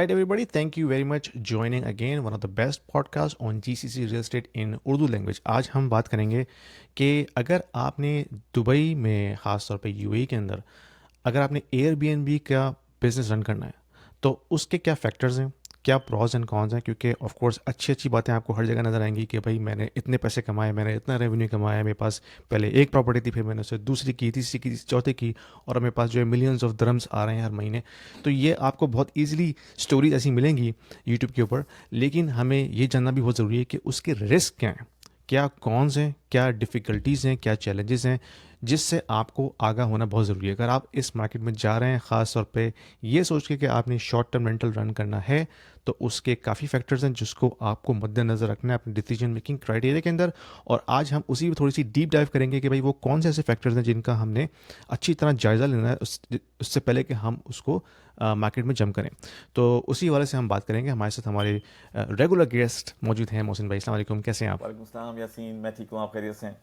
right, everybody. Thank you very much joining again one of the best podcast on GCC real estate in Urdu language. आज हम बात करेंगे कि अगर आपने दुबई में ख़ास तौर पे यूएई के अंदर अगर आपने एयरबीएनबी का बिजनेस रन करना है तो उसके क्या फैक्टर्स हैं, क्या प्रॉज एंड कॉन्स हैं। क्योंकि ऑफ कोर्स अच्छी अच्छी बातें आपको हर जगह नज़र आएंगी कि भाई मैंने इतने पैसे कमाए, मैंने इतना रेवेन्यू कमाया, मेरे पास पहले एक प्रॉपर्टी थी, फिर मैंने उसे दूसरी की, तीसरी की, चौथी की, और अब मेरे पास जो है मिलियंस ऑफ दरम्स आ रहे हैं हर महीने। तो ये आपको बहुत ईजिली स्टोरीज ऐसी मिलेंगी यूट्यूब के ऊपर। लेकिन हमें ये जानना भी बहुत ज़रूरी है कि उसके रिस्क क्या हैं, क्या कॉन्स हैं, क्या डिफ़िकल्टीज़ हैं, क्या चैलेंजेस हैं, जिससे आपको आगाह होना बहुत ज़रूरी है। अगर आप इस मार्केट में जा रहे हैं ख़ास तौर पे ये सोच के कि आपने शॉर्ट टर्म रेंटल रन करना है, तो उसके काफ़ी फैक्टर्स हैं जिसको आपको मद्देनज़र रखना है अपने डिसीजन मेकिंग क्राइटेरिया के अंदर। और आज हम उसी में थोड़ी सी डीप डाइव करेंगे कि भाई वो कौन से ऐसे फैक्टर्स हैं जिनका हमने अच्छी तरह जायज़ा लेना है उससे पहले कि हम उसको मार्केट में जम करें। तो उसी वाले से हम बात करेंगे। हमारे साथ हमारे रेगुलर गेस्ट मौजूद हैं। मोहसिन भाई, अस्सलाम वालेकुम, कैसे हैं आप? वालेकुम सलाम यासीन, मैं ठीक हूँ। आप खैरियत से हैं?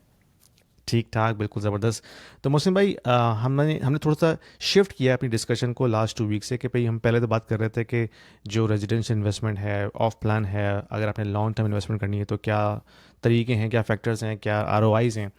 ठीक ठाक, बिल्कुल ज़बरदस्त। तो मोहसिन भाई, हमने हमने थोड़ा सा शिफ्ट किया है अपनी डिस्कशन को लास्ट 2 वीक से कि भाई हम पहले तो बात कर रहे थे कि जो रेजिडेंशियल इन्वेस्टमेंट है, ऑफ प्लान है, अगर आपने लॉन्ग टर्म इन्वेस्टमेंट करनी है तो क्या तरीके हैं, क्या फैक्टर्स हैं, क्या आरओआईज़ हैं।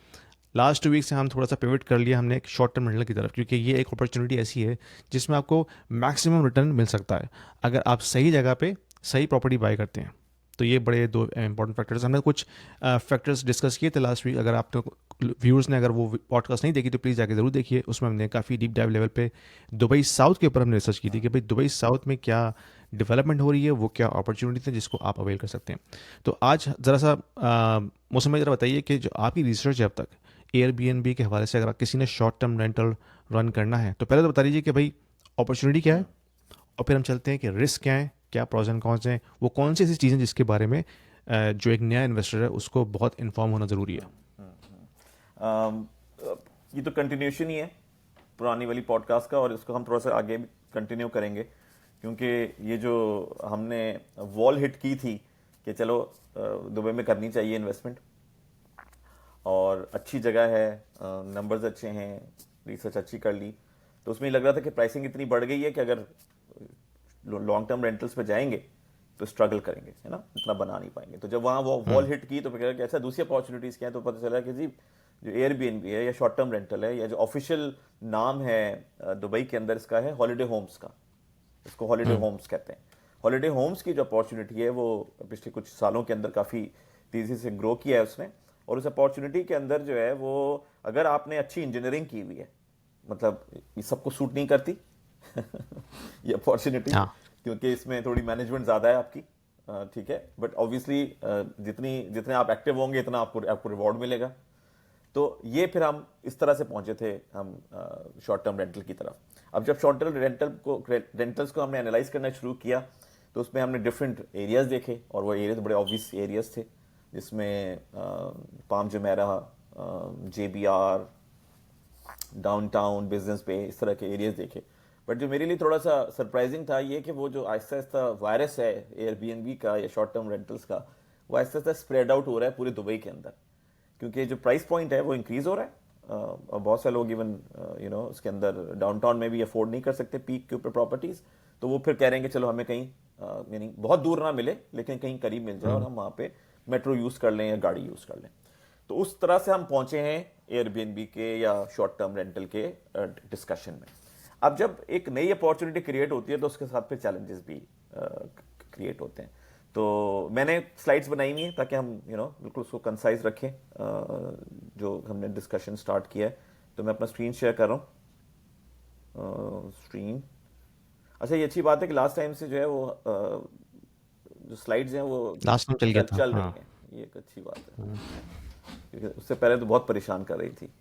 लास्ट 2 वीक से हम थोड़ा सा पिवट कर लिया हमने एक शॉर्ट टर्म रेंटल की तरफ, क्योंकि ये एक अपॉर्चुनिटी ऐसी है जिसमें आपको मैक्सिमम रिटर्न मिल सकता है अगर आप सही जगह पे सही प्रॉपर्टी बाय करते हैं। तो ये बड़े दो इंपॉर्टेंट फैक्टर्स हमने कुछ फैक्टर्स डिस्कस किए थे लास्ट वीक। अगर आप व्यूअर्स ने अगर वो पॉडकास्ट नहीं देखी तो प्लीज़ जाके ज़रूर देखिए। उसमें हमने काफ़ी डीप डाइव लेवल पे दुबई साउथ के ऊपर हमने रिसर्च की थी कि भाई दुबई साउथ में क्या डेवलपमेंट हो रही है, वो क्या अपॉर्चुनिटी है जिसको आप अवेल कर सकते हैं। तो आज ज़रा सा मौसम में ज़रा बताइए कि जो आपकी रिसर्च है अब तक एयरबीएनबी के हवाले से, अगर किसी ने शॉर्ट टर्म रेंटल रन करना है तो पहले तो बता दीजिए कि भाई अपॉर्चुनिटी क्या है, और फिर हम चलते हैं कि रिस्क क्या है, क्या प्रोज एंड कॉन्स हैं, वो कौन सी ऐसी चीज़ें जिसके बारे में जो एक नया इन्वेस्टर है उसको बहुत इन्फॉर्म होना ज़रूरी है। अम, ये तो कंटिन्यूशन ही है पुरानी वाली पॉडकास्ट का, और इसको हम थोड़ा सा आगे कंटिन्यू करेंगे, क्योंकि ये जो हमने वॉल हिट की थी कि चलो दुबई में करनी चाहिए इन्वेस्टमेंट, और अच्छी जगह है, नंबर्स अच्छे हैं, रिसर्च अच्छी कर ली, तो उसमें लग रहा था कि प्राइसिंग इतनी बढ़ गई है कि अगर लॉन्ग टर्म रेंटल्स पे जाएंगे तो स्ट्रगल करेंगे, है ना, इतना बना नहीं पाएंगे। तो जब वहाँ वो वॉल हिट की तो फिर कहा कि अच्छा दूसरी अपॉर्चुनिटीज़ क्या है, तो पता चला कि जी जो एयरबीएनबी है या शॉर्ट टर्म रेंटल है, या जो ऑफिशियल नाम है दुबई के अंदर इसका है हॉलीडे होम्स का, इसको हॉलीडे हम्म। होम्स कहते हैं। हॉलीडे होम्स की जो अपॉर्चुनिटी है वो पिछले कुछ सालों के अंदर काफ़ी तेज़ी से ग्रो किया है उसने। और उस अपॉर्चुनिटी के अंदर जो है वो, अगर आपने अच्छी इंजीनियरिंग की हुई है, मतलब ये सबको सूट नहीं करती ये अपॉर्चुनिटी, हाँ। क्योंकि इसमें थोड़ी मैनेजमेंट ज़्यादा है आपकी, ठीक है, बट ऑब्वियसली जितनी जितने आप एक्टिव होंगे इतना आपको आपको रिवॉर्ड मिलेगा। तो ये फिर हम इस तरह से पहुंचे थे हम शॉर्ट टर्म रेंटल की तरफ। अब जब शॉर्ट टर्म रेंटल्स को हमने एनालाइज करना शुरू किया, तो उसमें हमने डिफरेंट एरियाज देखे, और वो एरियाज बड़े ऑब्वियस एरियाज थे, जिसमें palm Jumeirah, JBR, downtown, business पे, इस तरह के एरियाज देखे। बट जो मेरे लिए थोड़ा सा सरप्राइजिंग था ये कि वो जो आहिस्ता आहिस्ता वायरस है एयरबीएनबी का या शॉर्ट टर्म रेंटल्स का, वो आहिस्ता आहिस्ता स्प्रेड आउट हो रहा है पूरे दुबई के अंदर, क्योंकि जो प्राइस पॉइंट है वो इंक्रीज हो रहा है। और बहुत से लोग इवन उसके अंदर डाउनटाउन में भी अफोर्ड नहीं कर सकते पीक के ऊपर प्रॉपर्टीज, तो वो फिर कह रहे हैं कि चलो हमें कहीं यानी बहुत दूर ना मिले लेकिन कहीं करीब मिल जाए, और हम्म। हम वहाँ पे मेट्रो यूज़ कर लें या गाड़ी यूज़ कर लें। तो उस तरह से हम पहुंचे हैं एयरबीएनबी के या शॉर्ट टर्म रेंटल के डिस्कशन में। अब जब एक नई अपॉर्चुनिटी क्रिएट होती है तो उसके साथ फिर चैलेंजेस भी क्रिएट होते हैं। तो मैंने स्लाइड्स बनाई हुई हैं ताकि हम बिल्कुल उसको कंसाइज रखें, जो हमने डिस्कशन स्टार्ट किया है। तो मैं अपना स्क्रीन शेयर कर रहा हूँ, स्क्रीन। अच्छा, ये अच्छी बात है कि लास्ट टाइम से जो है वो जो स्लाइड्स हैं वो लास्ट टाइम चल गया था, चल रही हाँ। हैं, ये एक अच्छी बात है, हम्म। क्योंकि उससे पहले तो बहुत परेशान कर रही थी।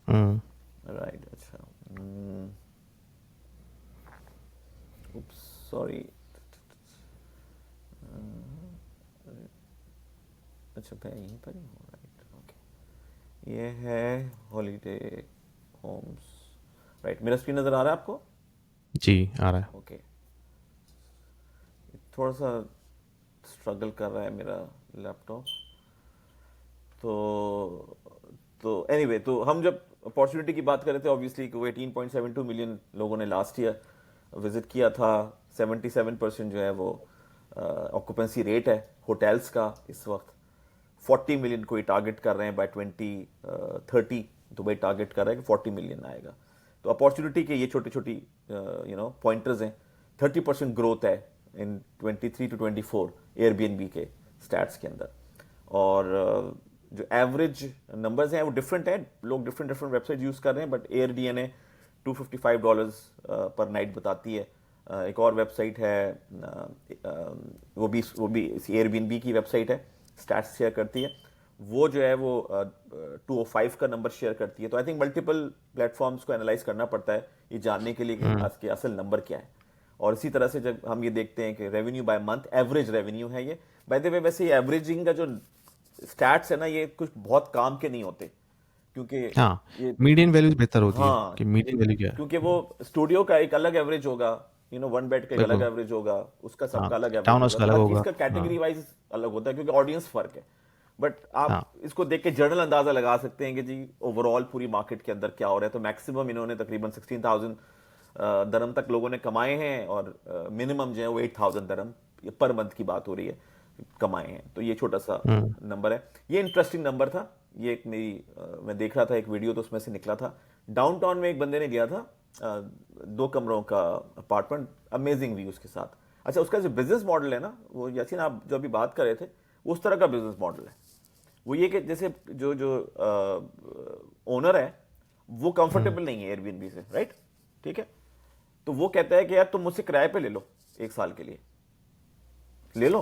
हम्म। राइट, अच्छा, सॉरी, अच्छा मैं यहीं पर ही हूँ, राइट, ओके। ये है हॉलीडे होम्स, राइट। मेरा स्क्रीन नज़र आ रहा है आपको? जी, आ रहा है। ओके, थोड़ा सा स्ट्रगल कर रहा है मेरा लैपटॉप। तो तो हम जब अपॉर्चुनिटी की बात कर रहे थे, ऑब्वियसली वो 18.72 मिलियन लोगों ने लास्ट ईयर विजिट किया था। 77% जो है वो ऑक्यूपेंसी रेट है होटल्स का इस वक्त। 40 मिलियन कोई टारगेट कर रहे हैं बाय 2030। दुबई टारगेट कर रहा है कि 40 मिलियन आएगा। तो अपॉर्चुनिटी के ये छोटी छोटी पॉइंटर्स हैं। 30% ग्रोथ है इन 23 to 24 एयरबीएनबी के स्टैट्स के अंदर। और जो एवरेज नंबर्स हैं वो डिफरेंट हैं, लोग डिफरेंट डिफरेंट वेबसाइट यूज़ कर रहे हैं, बट एयरडीएनए $255 पर नाइट बताती है। एक और वेबसाइट है वो भी एयरबीएनबी की वेबसाइट है, स्टैट्स शेयर करती है। वो जो है वो 205 का नंबर शेयर करती है। तो आई थिंक मल्टीपल प्लेटफॉर्म्स को एनालाइज करना पड़ता है ये जानने के लिए कि आज के असल नंबर क्या है। और इसी तरह से जब हम ये देखते हैं कि revenue by month average revenue है ये। बाय द वे वैसे ये एवरेजिंग का जो स्टैट्स है ना, ये कुछ बहुत काम के नहीं होते, क्योंकि हाँ, ये मीडियन वैल्यूज बेहतर होती है हाँ कि मीडियन वैल्यू क्या है। क्योंकि वो स्टूडियो का एक अलग एवरेज होगा, वन बेड का एक अलग बिल्कुल। एवरेज होगा, उसका हाँ, सबका अलग एवरेज टाउन होगा, हाउस का तो अलग हर चीज होगा। का कैटेगरी हाँ। वाइज अलग होता है क्योंकि ऑडियंस फर्क है। बट आप हाँ। इसको देख के जनरल अंदाजा लगा सकते हैं कि जी ओवरऑल पूरी मार्केट के अंदर क्या हो रहा है। तो मैक्सिमम इन्होंने तकरीबन 16,000 दरम तक लोगों ने कमाए हैं, और मिनिमम जो है वो 8,000 दरम पर मंथ की बात हो रही है कमाए हैं। तो ये छोटा सा नंबर है। ये इंटरेस्टिंग नंबर था। ये एक मैं देख रहा था एक वीडियो, तो उसमें से निकला था डाउनटाउन में एक बंदे ने लिया था 2 कमरों का अपार्टमेंट, अमेजिंग व्यूज के साथ। अच्छा, उसका जो बिजनेस मॉडल है ना, वो यासीन आप जो अभी बात कर रहे थे, वो उस तरह का बिजनेस मॉडल है। वो ये कि जैसे जो जो ओनर है वो कंफर्टेबल नहीं है एयरबीएनबी से, राइट? ठीक है, तो वो कहता है कि यार तुम मुझसे किराए पे ले लो, 1 साल के लिए ले लो,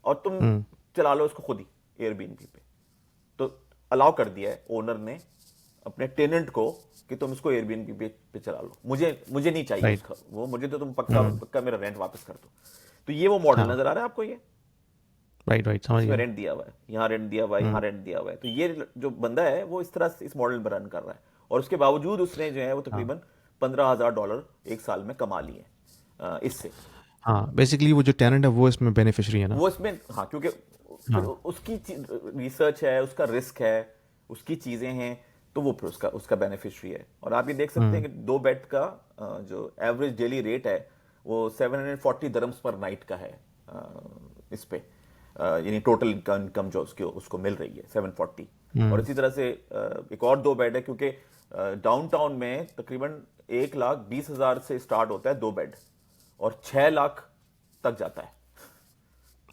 और तुम चला लो इसको खुद ही एयरबीएनबी पे। तो अलाउ कर दिया है ओनर ने अपने टेनेंट को कि तुम इसको एयरबीएनबी पे चला लो, मुझे नहीं चाहिए राइट। उसका वो, मुझे तो तुम पक्का पक्का मेरा रेंट वापस कर दो। तो ये वो मॉडल हाँ। नजर आ रहा है आपको, ये राइट राइट, समझ इसमें गया। रेंट दिया हुआ है, यहाँ रेंट दिया हुआ है, यहाँ रेंट दिया हुआ है। तो ये जो बंदा है वो इस तरह से इस मॉडल में रन कर रहा है, और उसके बावजूद उसने जो है वो हाँ। तकरीबन $15,000 1 साल में कमा लिए इससे। हाँ, बेसिकली वो जो टेनेंट है वो इसमें बेनिफिशियरी है ना। वो इसमें हाँ, क्योंकि फिर हाँ। उसकी रिसर्च है, उसका रिस्क है, उसकी चीजें हैं, तो वो फिर उसका बेनिफिशियरी है। और आप ये देख सकते हैं कि 2 बेड का जो एवरेज डेली रेट है वो 740 दरम्स पर नाइट का है इस पे, यानी टोटल इनकम जो उसको मिल रही है 740। और इसी तरह से एक और 2 बेड है, क्योंकि डाउनटाउन में तकरीबन 1,20,000 से स्टार्ट होता है 2 बेड, और 6 लाख तक जाता है।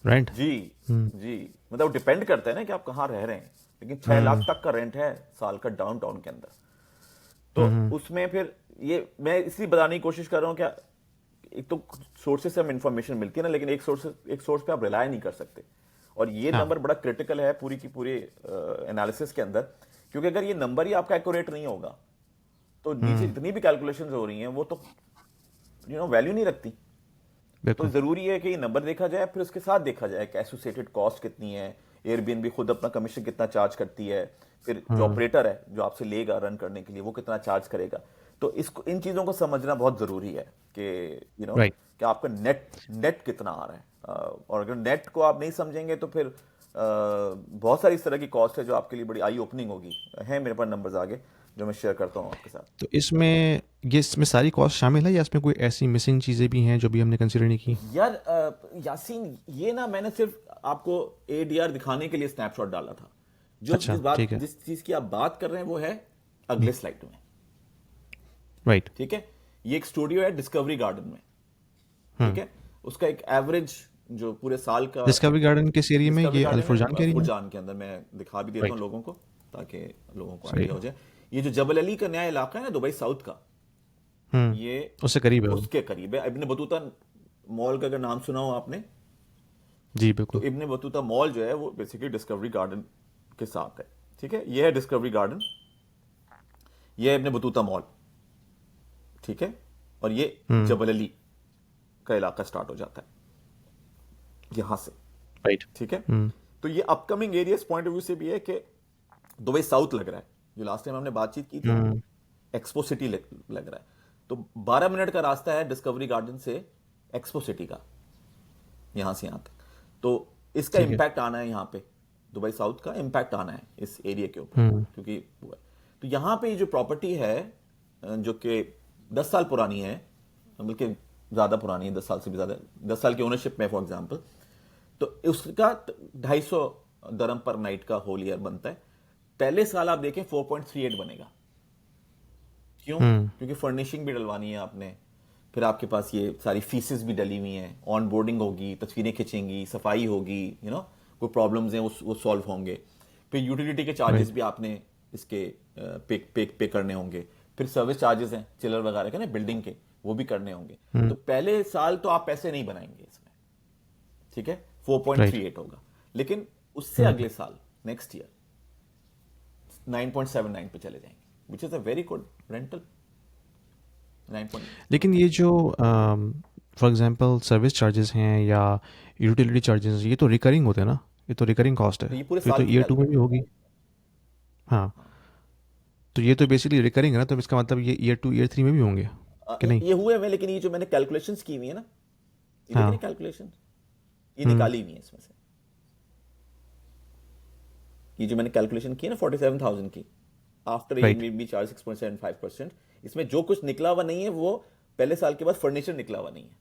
राइट। जी जी, मतलब डिपेंड करता है ना कि आप कहाँ रह रहे हैं, लेकिन 6 लाख तक का रेंट है साल का डाउनटाउन के अंदर। तो उसमें फिर ये मैं इसलिए बताने की कोशिश कर रहा हूँ क्या, एक तो सोर्सेस से हमें इंफॉर्मेशन मिलती है ना, लेकिन एक सोर्स पे आप रिलाय नहीं कर सकते। और ये हाँ। नंबर बड़ा क्रिटिकल है पूरी की पूरी एनालिसिस के अंदर, क्योंकि अगर ये नंबर ही आपका एक्यूरेट नहीं होगा तो नीचे जितनी भी कैलकुलेशंस हो रही हैं वो तो वैल्यू नहीं रखती। तो बिल्कुल। जरूरी है कि ये नंबर देखा जाए, फिर उसके साथ देखा जाए कि एसोसिएटेड कॉस्ट कितनी है, एयरबीएनबी खुद अपना कमीशन कितना चार्ज करती है, फिर जो ऑपरेटर है जो आपसे लेगा रन करने के लिए वो कितना चार्ज करेगा। तो इसको इन चीजों को समझना बहुत जरूरी है कि राइट। कि आपका नेट कितना आ रहा है। और अगर नेट को आप नहीं समझेंगे तो फिर बहुत सारी इस तरह की कॉस्ट है जो आपके लिए बड़ी आई ओपनिंग होगी। है मेरे पास नंबर्स आगे जो मैं शेयर करता हूँ आपके साथ। तो इसमें सारी कॉस्ट शामिल है या इसमें कोई ऐसी मिसिंग चीज़ें भी हैं जो भी हमने कंसिडर नहीं की? यार यासीन, ये ना मैंने सिर्फ आपको एडीआर दिखाने के लिए स्नैपशॉट डाला था। अच्छा, ठीक है। जिस चीज की आप बात कर रहे हैं वो है अगले स्लाइड में। राइट। ठीक है, ये एक स्टूडियो है डिस्कवरी गार्डन में। ठीक है, उसका एक एवरेज जो पूरे साल का डिस्कवरी गार्डन किस एरिया में? डिस्कवरी ये गार्डन अल्फुरजान के है एरिया में? फुरजान के अंदर। मैं दिखा भी देता हूँ राइट। लोगों को ताकि लोगों को सही आइडिया है। हो जाए। ये जो जबल अली का नया इलाका है ना दुबई साउथ का, ये उससे करीब है वो। उसके करीब है। इब्न बतूता मॉल का अगर नाम सुना हो आपने, जी तो बिल्कुल। इब्न बतूता मॉल जो है वो बेसिकली डिस्कवरी गार्डन के साथ है। ठीक है, ये है डिस्कवरी गार्डन, ये है इब्न बतूता मॉल। ठीक है, और ये जबल अली का इलाका स्टार्ट हो जाता है यहां से। राइट। ठीक है, तो ये upcoming areas point of view से भी है कि दुबई साउथ लग रहा है, जो लास्ट टाइम हमने बातचीत की थी एक्सपो सिटी लग रहा है। तो 12 मिनट का रास्ता है डिस्कवरी गार्डन से एक्सपो सिटी का, यहां से यहां तक। तो इसका ठीक है। इम्पैक्ट आना है यहाँ पे, दुबई साउथ का इम्पैक्ट आना है इस एरिया के ऊपर, क्योंकि वो है। तो यहाँ पे ये जो प्रॉपर्टी है जो कि 10 साल पुरानी है, बल्कि ज़्यादा पुरानी है, 10 साल से भी ज़्यादा, 10 साल की ओनरशिप में फॉर एग्जाम्पल, तो उसका 250 दरम पर नाइट का होल ईयर बनता है। पहले साल आप देखें 4.38 बनेगा। क्यों? हम्म। क्योंकि फर्निशिंग भी डलवानी है आपने, फिर आपके पास ये सारी फीसेस भी डली हुई हैं, ऑन बोर्डिंग होगी, तस्वीरें खिंचेंगी, सफाई होगी, कोई प्रॉब्लम्स हैं वो सॉल्व होंगे, फिर यूटिलिटी के चार्जेस राइट। भी आपने इसके पे करने होंगे, फिर सर्विस चार्जेस हैं चिलर वगैरह के ना बिल्डिंग के, वो भी करने होंगे। तो हम्म। पहले साल तो आप पैसे नहीं बनाएंगे इसमें, ठीक है, राइट। 4.38 होगा। लेकिन उससे हम्म। अगले साल नेक्स्ट ईयर 9.79 पे चले जाएंगे, which is a very good rental. 9. लेकिन ये जो फॉर एग्जांपल सर्विस चार्जेस हैं या यूटिलिटी चार्जेस, ये तो रिकरिंग होते हैं ना, ये तो रिकरिंग कॉस्ट है, तो ये पूरे तो ये तो साल की ईयर टू में भी कैलकुलेट होगी। हाँ, हाँ। तो ये तो बेसिकली रिकरिंग है ना, तो इसका मतलब ये ईयर टू ईयर थ्री में भी होंगे कि नहीं? ये हुए हुए, लेकिन ये जो मैंने कैलकुलेशंस की हुई है ना, ये देखिए ना हाँ। कैलकुलेशन, ये हम्म। निकाली हुई है इसमें से। ये जो मैंने कैलकुलेशन की है ना 47,000 की, आफ्टर ये राइट। मे बी चार्ज 6.75%, इसमें जो कुछ निकला हुआ नहीं है वो पहले साल के बाद फर्नीचर निकला हुआ नहीं है।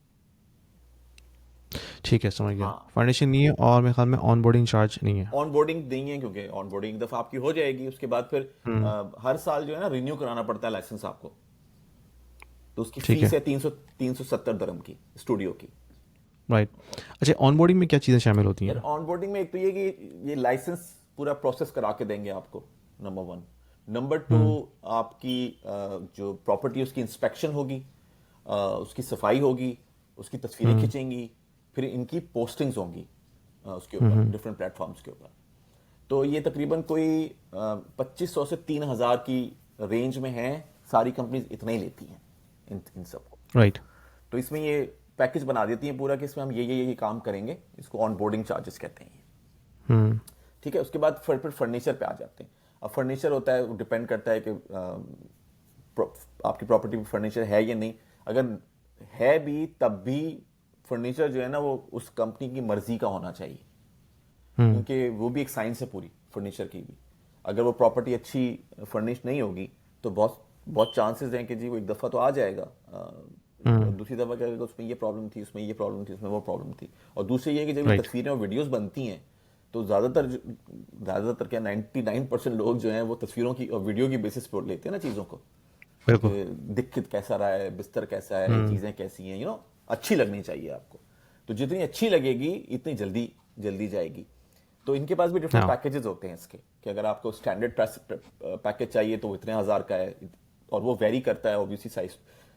ठीक है, समझ गया। हाँ, फर्निशिंग नहीं है और मेरे ख्याल में ऑन बोर्डिंग चार्ज नहीं है। ऑन बोर्डिंग नहीं है, क्योंकि ऑन बोर्डिंग एक दफा आपकी हो जाएगी, उसके बाद फिर हम्म। हर साल जो है ना रिन्यू कराना पड़ता है लाइसेंस आपको। तो उसकी ठीक फीस है। है 370 दरम की, स्टूडियो की। राइट। अच्छा, ऑन बोर्डिंग में क्या चीज़ें शामिल होती यार हैं? ऑनबोर्डिंग में एक तो ये कि ये लाइसेंस पूरा प्रोसेस करा के देंगे आपको, नंबर वन। नंबर टू, हम्म। आपकी जो प्रॉपर्टी उसकी इंस्पेक्शन होगी, उसकी सफाई होगी, उसकी तस्वीरें हम्म। खींचेंगी, फिर इनकी पोस्टिंग्स होंगी उसके ऊपर हम्म। डिफरेंट प्लेटफॉर्म्स के ऊपर। तो ये तकरीबन कोई 2500 से 3,000 की रेंज में है, सारी कंपनीज इतना ही लेती हैं इन सबको। राइट। तो इसमें ये पैकेज बना देती हैं पूरा कि इसमें हम ये काम करेंगे, इसको ऑन बोर्डिंग चार्जेस कहते हैं ये। हम्म। ठीक है, उसके बाद फिर फर्नीचर पे आ जाते हैं। अब फर्नीचर होता है, वो डिपेंड करता है कि आपकी प्रॉपर्टी में फर्नीचर है या नहीं। अगर है भी, तब भी फर्नीचर जो है ना वो उस कंपनी की मर्जी का होना चाहिए, हम्म। क्योंकि वो भी एक साइंस है पूरी फर्नीचर की भी। अगर वो प्रॉपर्टी अच्छी फर्निश नहीं होगी तो बहुत बहुत चांसेस हैं कि जी वो एक दफ़ा तो आ जाएगा, हम्म। दूसरी दफ़ा क्या होगा, उसमें ये प्रॉब्लम थी, उसमें ये प्रॉब्लम थी, उसमें वो प्रॉब्लम थी। और दूसरी ये कि जब ये राइट। तस्वीरें और वीडियोस बनती हैं तो ज़्यादातर क्या 99% लोग जो हैं वो तस्वीरों की और वीडियो की बेसिस पर लेते हैं ना चीज़ों को, बिल्कुल। कि दिक्कत कैसा रहा है, बिस्तर कैसा है, हम्म। चीज़ें कैसी हैं, अच्छी लगनी चाहिए आपको। तो जितनी अच्छी लगेगी इतनी जल्दी जल्दी जाएगी। तो इनके पास भी डिफरेंट हाँ। पैकेजेस होते हैं इसके, कि अगर आपको स्टैंडर्ड पैकेज चाहिए तो वो इतने हज़ार का है, और वो वेरी करता है obviously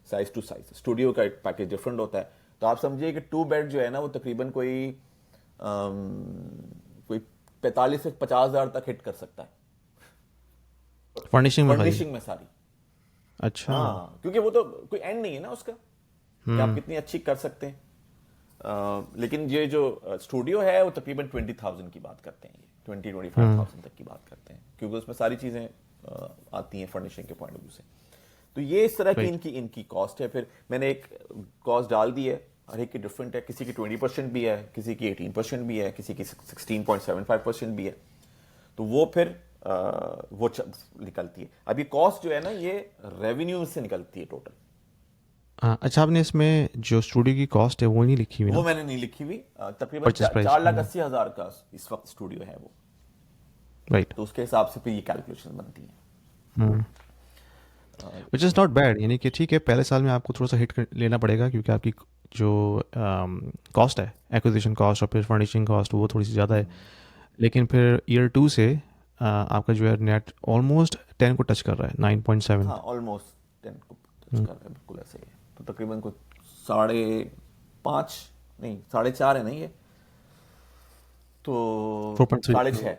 size to size. Studio का पैकेज डिफरेंट होता है। तो आप समझिए कि 2 बेड जो है ना वो तकरीबन कोई 45 से 50,000 तक हिट कर सकता है, फर्निशिंग में खाली? फर्निशिंग में सारी। अच्छा। हाँ, क्योंकि वो तो कोई एंड नहीं है ना उसका, कि आप हम्म। कितनी अच्छी कर सकते हैं। लेकिन ये जो स्टूडियो है वो तकरीबन 20,000 की बात करते हैं, ये 20-25,000 तक की बात करते हैं, क्योंकि उसमें सारी चीज़ें आती हैं फर्निशिंग के पॉइंट ऑफ व्यू से। तो ये इस तरह की राइट। इनकी कॉस्ट है। फिर मैंने एक कॉस्ट डाल दी है, हर एक की डिफरेंट है, किसी की 20% भी है, किसी की 18% भी है, किसी की 16.75% भी है। तो वो फिर निकलती है। अब ये कॉस्ट जो है ना ये रेवेन्यू से निकलती है टोटल। हाँ, अच्छा, आपने इसमें जो स्टूडियो की कॉस्ट है वो नहीं लिखी हुई वो ना? मैंने नहीं लिखी हुई, तकरीबन परचेज प्राइस। 4,80,000 का इस वक्त स्टूडियो है वो। राइट। तो उसके हिसाब से फिर ये कैलकुलेशन बनती है। हम्म। विच इज़ नॉट बैड, यानी कि ठीक है, पहले साल में आपको थोड़ा सा हिट लेना पड़ेगा क्योंकि आपकी जो कॉस्ट है, एक्विजिशन कॉस्ट और फिर फर्निशिंग कॉस्ट, वो थोड़ी सी ज़्यादा है। लेकिन फिर ईयर टू से आपका जो है नेट ऑलमोस्ट 10 को टच कर रहा है, 9.7। हाँ, ऑलमोस्ट 10 को टच कर रहा है, बिल्कुल ऐसे ही है। तो तकरीबन कुछ 5.5 नहीं 4.5 है, नहीं है तो 4.3। 6.5,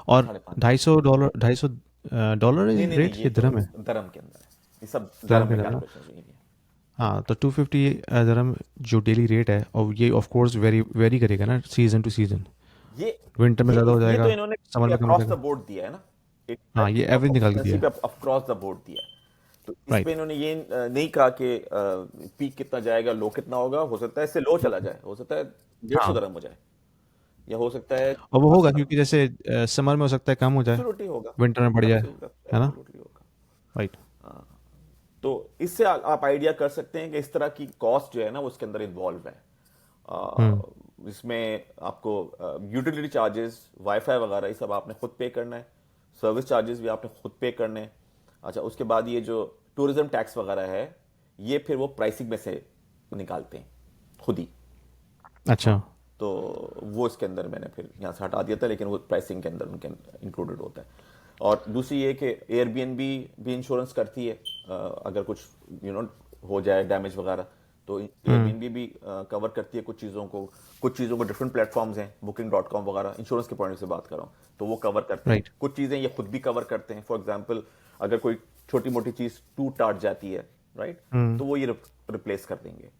और 5.5। $250, $250 नहीं है नहीं नहीं, रेट, ये ये तो दरम है? दरम के अंदर है, ये सब दरम दरम के में अंदर ना? कैलकुलेशन हुई है। हाँ, तो 250 दरम जो डेली रेट है, और ये ऑफ कोर्स वेरी वेरी करेगा ना सीज़न टू सीज़न। ये विंटर में ज़्यादा हो ये तो जाएगा, इन्होंने समर में कम हो अक्रॉस द जाएगा। बोर्ड दिया है ना, एक हाँ, ये ऑफ एवरेज निकाल के ऑक्यूपेंसी दिया पे है। अक्रॉस द बोर्ड दिया है। तो इस पे राइट। इन्होंने ये नहीं कहा कि पीक कितना जाएगा, लो कितना होगा। हो सकता है इससे लो चला जाए, हो सकता है 150 हाँ, दरम हो जाए, या हो सकता है और वो 80 होगा दरम हो क्योंकि जाए। जैसे समर में हो सकता है कम हो जाए, एब्सोल्युटली होगा, विंटर में बढ़ जाए, है ना? एब्सोल्युटली होगा। राइट। हाँ, तो इससे आप आइडिया कर सकते हैं कि इस तरह की कॉस्ट जो है ना वो उसके अंदर इन्वॉल्व है। हम्म। इसमें आपको यूटिलिटी चार्जेस, वाईफाई वगैरह ये सब आपने खुद पे करना है, सर्विस चार्जेस भी आपने खुद पे करने हैं। अच्छा, उसके बाद ये जो टूरिज्म टैक्स वगैरह है ये फिर वो प्राइसिंग में से निकालते हैं खुद ही। अच्छा। हाँ, तो वो इसके अंदर मैंने फिर यहाँ से हटा दिया था, लेकिन वो प्राइसिंग के अंदर उनके इंक्लूडेड होता है। और दूसरी ये कि एयरबीएनबी भी इंश्योरेंस करती है, अगर कुछ हो जाए डैमेज वगैरह, तो हम्म। एयरबीएनबी भी कवर करती है कुछ चीज़ों को। कुछ चीज़ों को डिफरेंट प्लेटफॉर्म्स हैं, Booking.com वगैरह, इंश्योरेंस के पॉइंट से बात कर रहा हूँ, तो वो कवर करते हैं। राइट। कुछ चीज़ें ये खुद भी कवर करते हैं। फॉर एग्जाम्पल, अगर कोई छोटी मोटी चीज़ टूट टाट जाती है, राइट, हम्म। तो वो ये रिप्लेस कर देंगे।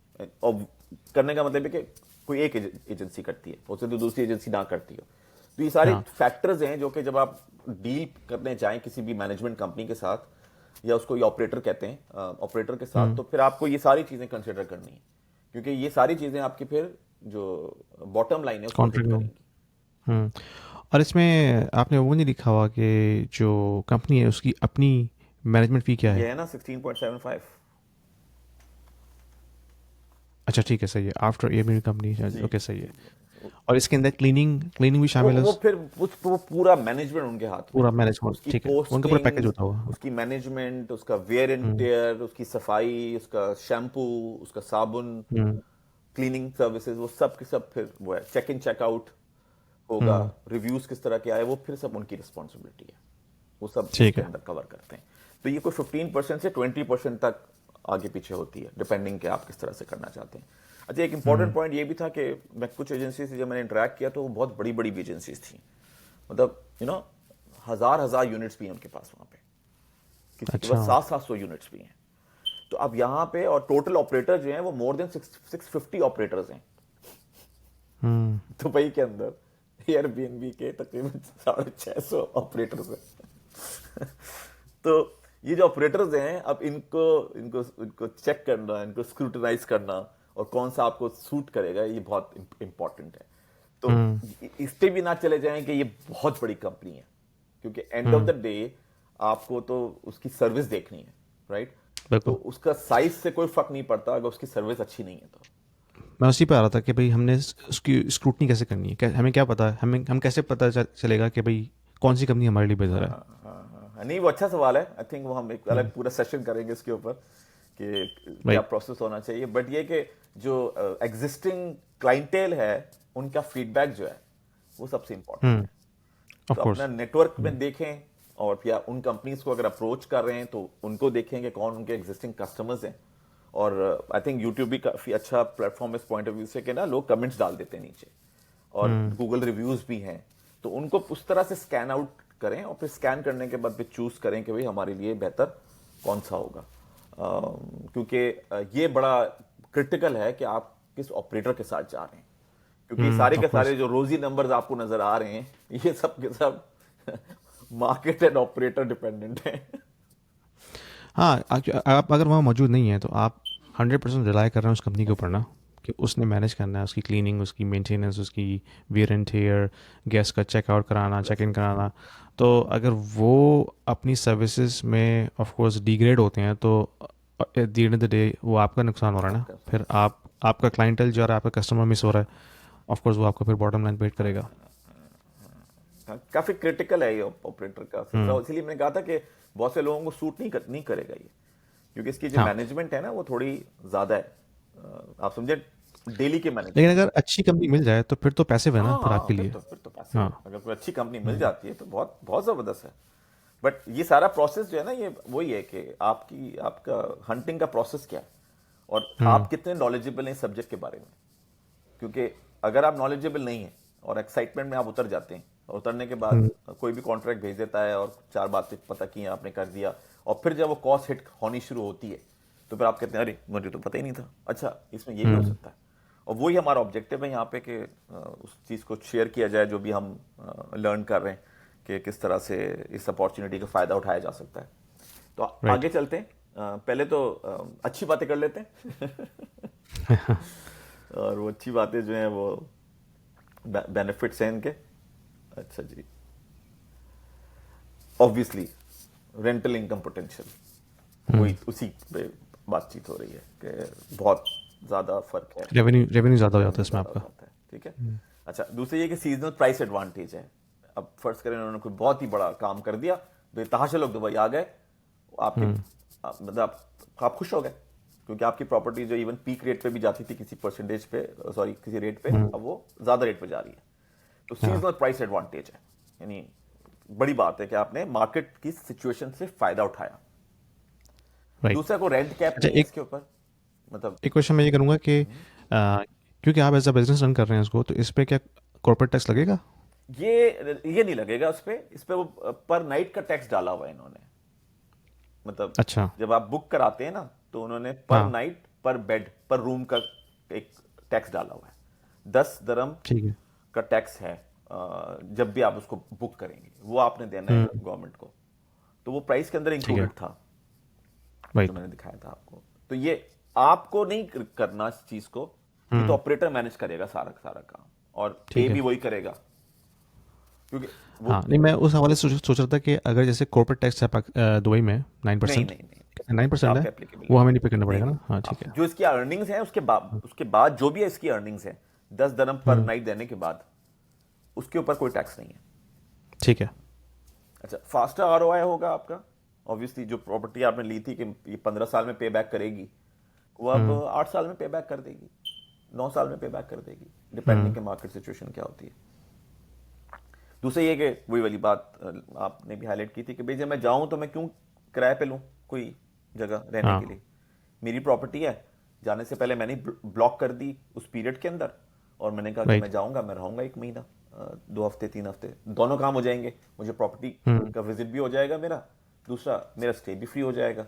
और करने का मतलब है कि कोई एक एजेंसी करती है, उससे तो दूसरी एजेंसी ना करती हो। तो ये सारे हाँ। फैक्टर्स हैं जो कि जब आप डील करने जाएं किसी भी मैनेजमेंट कंपनी के साथ, या उसको ऑपरेटर कहते हैं, ऑपरेटर के साथ, हम्म। तो फिर आपको ये सारी चीज़ें कंसिडर करनी है, क्योंकि ये सारी चीज़ें आपकी फिर जो बॉटम लाइन है उसको हिट कॉन्ट्रैक्ट में। करेंगी। हम्म। और इसमें आपने वो नहीं लिखा हुआ कि जो कंपनी है उसकी अपनी मैनेजमेंट फ़ी क्या ये है? है ना 16.75। अच्छा ठीक है, सही है। आफ्टर ए मेरी कंपनी, जी ओके सही है। जी। और इसके अंदर क्लीनिंग क्लीनिंग भी शामिल है वो फिर वो पूरा मैनेजमेंट उनके हाथ में पूरा है। मैनेजमेंट, उसकी ठीक है, उनका पूरा पैकेज पोस्टिंग्स, होता होगा। उसकी मैनेजमेंट, उसका वेयर एंड हम्म। टेयर, उसकी सफाई, उसका शैम्पू, उसका साबुन, हम्म। क्लीनिंग सर्विसेज, वो सब के सब फिर वो है। चेक इन चेकआउट होगा, हम्म। रिव्यूज किस तरह के आए, वो फिर सब उनकी रिस्पॉन्सिबिलिटी है। वो सब ठीक इसके है। अंदर कवर करते हैं। तो ये कोई 15% से 20% तक आगे पीछे होती है, डिपेंडिंग कि आप किस तरह से करना चाहते हैं। अच्छा, एक इंपॉर्टेंट हम्म। पॉइंट ये भी था कि मैं कुछ एजेंसी से जब मैंने इंटरेक्ट किया तो वो बहुत बड़ी बड़ी एजेंसीज थी। मतलब हजार हजार यूनिट्स भी हैं उनके पास वहां पे, किसी के अच्छा। पास 700-700 यूनिट्स भी हैं। तो अब यहाँ पे और टोटल ऑपरेटर जो हैं वो मोर देन 650 ऑपरेटर्स हैं हम्म। दुबई के अंदर। एयरबीएनबी के तकरीबन 650 ऑपरेटर्स हैं। तो ये जो ऑपरेटर्स हैं, अब इनको इनको इनको चेक करना, इनको स्क्रूटनाइज करना, और कौन सा आपको सूट करेगा, ये बहुत इंपॉर्टेंट है। तो हम्म। इस पे भी ना चले जाएं कि ये बहुत बड़ी कंपनी है, क्योंकि end of hmm. The day आपको तो उसकी सर्विस देखनी है, राइट। तो बिल्कुल। उसका साइज से कोई फर्क नहीं पड़ता अगर उसकी सर्विस अच्छी नहीं है तो। मैं उसी पे आ रहा था कि भाई हमने उसकी स्क्रूटनी कैसे करनी है, हमें क्या पता है, हम कैसे पता चलेगा कि भाई कौन सी कंपनी हमारे लिए बेहतर है? हाँ हाँ हाँ, नहीं वो अच्छा सवाल है। आई थिंक वो हम एक अलग हम्म। पूरा सेशन करेंगे इसके ऊपर कि क्या राइट। प्रोसेस होना चाहिए। बट ये कि जो एग्जिस्टिंग क्लाइंटेल है उनका फीडबैक जो है वो सबसे इंपॉर्टेंट हम्म। है। ऑफ तो अपना कोर्स। नेटवर्क में देखें, और या उन कंपनीज को अगर अप्रोच कर रहे हैं तो उनको देखें कि कौन उनके एग्जिस्टिंग कस्टमर्स हैं। और आई थिंक यूट्यूब भी काफ़ी अच्छा प्लेटफॉर्म इस पॉइंट ऑफ व्यू से कि ना लोग कमेंट्स डाल देते हैं नीचे, और हम्म। गूगल रिव्यूज भी हैं। तो उनको उस तरह से स्कैन आउट करें, और फिर स्कैन करने के बाद फिर चूज करें कि भाई हमारे लिए बेहतर कौन सा होगा। क्योंकि ये बड़ा क्रिटिकल है कि आप किस ऑपरेटर के साथ जा रहे हैं, क्योंकि सारे हम्म। के ऑफ सारे कोर्स। जो रोजी नंबर्स आपको नजर आ रहे हैं ये सब के सब मार्केट एंड ऑपरेटर डिपेंडेंट है। हाँ, आप अगर वहाँ मौजूद नहीं है तो आप 100% रिलाई कर रहे हैं उस कंपनी के ऊपर ना, कि उसने मैनेज करना है उसकी क्लीनिंग, उसकी मेंटेनेंस, उसकी वियर एंड टेयर, गैस का चेक आउट कराना, चेक इन कराना। तो अगर वो अपनी सर्विसेज में ऑफ कोर्स डिग्रेड होते हैं तो at the end of the day वो आपका नुकसान हो रहा है ना। आपका फिर आप आपका क्लाइंटल जो है, आपका कस्टमर मिस हो रहा है, ऑफ कोर्स वो आपको फिर बॉटम लाइन पे हिट करेगा। काफी क्रिटिकल है ये ऑपरेटर का सिलसिला, हम्म। इसलिए मैंने कहा था कि बहुत से लोगों को सूट नहीं करेगा ये, क्योंकि इसकी जो हाँ, मैनेजमेंट है ना वो थोड़ी ज्यादा है। आप समझे, डेली के लेकिन मैनेजमेंट। अगर अच्छी कंपनी मिल जाए तो फिर तो पैसिव है ना फिर हाँ, आपके फिर लिए। तो फिर तो पैसे हाँ। है। अगर कोई अच्छी कंपनी मिल हम्म। जाती है तो बहुत बहुत जबरदस्त है। बट ये सारा प्रोसेस जो है ना, ये वही है कि आपका हंटिंग का प्रोसेस क्या है, और हम्म। आप कितने नॉलेजेबल हैं सब्जेक्ट के बारे में। क्योंकि अगर आप नॉलेजेबल नहीं हैं और एक्साइटमेंट में आप उतर जाते हैं, और उतरने के बाद हम्म। कोई भी कॉन्ट्रैक्ट भेज देता है और चार बातें पता की आपने कर दिया, और फिर जब वो कॉस्ट हिट होनी शुरू होती है तो फिर आप कहते हैं अरे मुझे तो पता ही नहीं था, अच्छा इसमें ये भी हो हम्म। सकता है। और वही हमारा ऑब्जेक्टिव है यहाँ पे कि उस चीज़ को शेयर किया जाए जो भी हम लर्न कर रहे हैं, कि किस तरह से इस अपॉर्चुनिटी का फ़ायदा उठाया जा सकता है। तो राइट। आगे चलते हैं। पहले तो अच्छी बातें कर लेते हैं। और वो अच्छी बातें जो हैं वो बेनिफिट्स हैं इनके। अच्छा जी, ऑब्वियसली रेंटल इनकम पोटेंशियल, वही उसी पे बातचीत हो रही है कि बहुत ज़्यादा फर्क है, रेवेन्यू रेवेन्यू ज़्यादा हो जाता है रेवेन्यू इसमें ज़्यादा हो आपका। जाता है, ठीक है। अच्छा, दूसरी ये कि सीजनल प्राइस एडवांटेज है। अब फर्ज करें उन्होंने कोई बहुत ही बड़ा काम कर दिया, बेतहाशा लोग दुबई आ गए, आपके मतलब आप खुश हो गए, क्योंकि आपकी प्रॉपर्टी जो इवन पीक रेट पे भी जाती थी किसी परसेंटेज पे, सॉरी किसी रेट पे, अब वो ज़्यादा रेट पे जा रही है। तो हाँ सीजनल प्राइस एडवांटेज है, यानी बड़ी बात है कि आपने मार्केट की सिचुएशन से फायदा उठाया। राइट। दूसरा, को रेंट कैप अच्छा, नहीं है एक इसके ऊपर, मतलब एक क्वेश्चन मैं ये करूँगा कि क्योंकि आप एज अ बिजनेस रन कर रहे हैं इसको, तो इस पे क्या कॉर्पोरेट टैक्स लगेगा? ये नहीं लगेगा उस पे वो पर नाइट का टैक्स डाला हुआ है इन्होंने, मतलब अच्छा। जब आप बुक कराते हैं ना, तो उन्होंने पर हाँ नाइट, पर बेड, पर रूम का एक टैक्स डाला हुआ है। 10 दरम ठीक है। का टैक्स है जब भी आप उसको बुक करेंगे, वो आपने देना है गवर्नमेंट को। तो वो प्राइस के अंदर ठीक है। इंक्लूडेड था, जो राइट। मैंने दिखाया था आपको। तो ये आपको नहीं करना इस चीज को, ये तो ऑपरेटर मैनेज करेगा सारा का सारा काम, और पे ठीक है। भी वही करेगा, क्योंकि वो हाँ, नहीं मैं उस हवाले से सोच रहा था कि अगर जैसे कॉर्पोरेट टैक्स है दुबई में नहीं 9%, नहीं नहीं नहीं, 9% है, आपके एप्लीकेबल वो नहीं हमें है। नहीं पे करना नहीं पड़ेगा नहीं, ना? हाँ आप ठीक है। जो इसकी अर्निंग्स है उसके बाद जो भी है इसकी अर्निंग्स है, 10 दरम पर नाइट देने के बाद, उसके ऊपर कोई टैक्स नहीं है। ठीक है। अच्छा, फास्टर आरओआई होगा आपका, ऑब्वियसली जो प्रॉपर्टी आपने ली थी कि ये 15 साल में पे बैक करेगी, वो अब 8 साल में पे बैक कर देगी, 9 साल में पे बैक कर देगी, डिपेंडिंग के मार्केट सिचुएशन क्या होती है। दूसरा ये कि वही वाली बात आपने भी हाईलाइट की थी कि भाई जब मैं जाऊं तो मैं क्यों किराए पे लूं कोई जगह रहने के हाँ लिए। मेरी प्रॉपर्टी है, जाने से पहले मैंने ब्लॉक कर दी उस पीरियड के अंदर, और मैंने कहा कि राइट। मैं जाऊंगा, मैं रहूंगा 1 महीना, 2 हफ्ते, 3 हफ्ते, दोनों काम हो जाएंगे, मुझे प्रॉपर्टी का विजिट भी हो जाएगा मेरा, दूसरा मेरा स्टे भी फ्री हो जाएगा,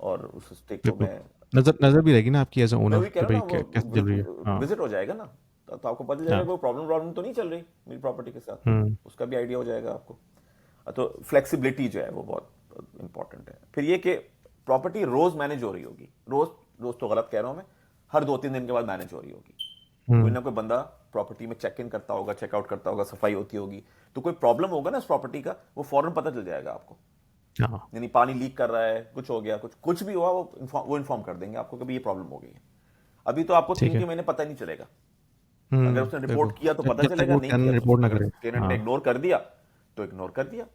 और उस स्टे को बिल्कुल। मैं नजर नजर भी रहेगी ना आपकी एज अ मैं ओनर वही कह कि रहा भाई हूँ ना, कैसे चल रही है। वो हाँ। विजिट हो जाएगा ना, तो आपको पता चलेगा हाँ। कोई प्रॉब्लम प्रॉब्लम तो नहीं चल रही मेरी प्रॉपर्टी के साथ, उसका भी आइडिया हो जाएगा आपको। तो फ्लेक्सिबिलिटी जो है वो बहुत इंपॉर्टेंट है। फिर ये कि प्रॉपर्टी रोज मैनेज हो रही होगी, रोज रोज तो गलत कह रहा हूं मैं, हर 2-3 दिन के बाद मैनेज हो रही होगी। कोई ना कोई बंदा प्रॉपर्टी में चेक इन करता होगा, चेकआउट करता होगा, सफाई होती होगी, तो कोई प्रॉब्लम होगा ना इस प्रॉपर्टी का, वो फौरन पता चल जाएगा आपको। हाँ। यानी पानी लीक कर रहा है, कुछ हो गया, कुछ भी हुआ, वो इन्फॉर्म कर देंगे आपको कि भाई ये प्रॉब्लम हो गई है। अभी तो आपको ठीक तीन है। तीन महीने पता ही नहीं चलेगा, अगर उसने बिल्कुल। रिपोर्ट किया तो पता जब तक चलेगा, वो नहीं किया टेनर तो रिपोर्ट ना अगर करे। टेनेंट ने हाँ। इग्नोर कर दिया तो इग्नोर कर दिया,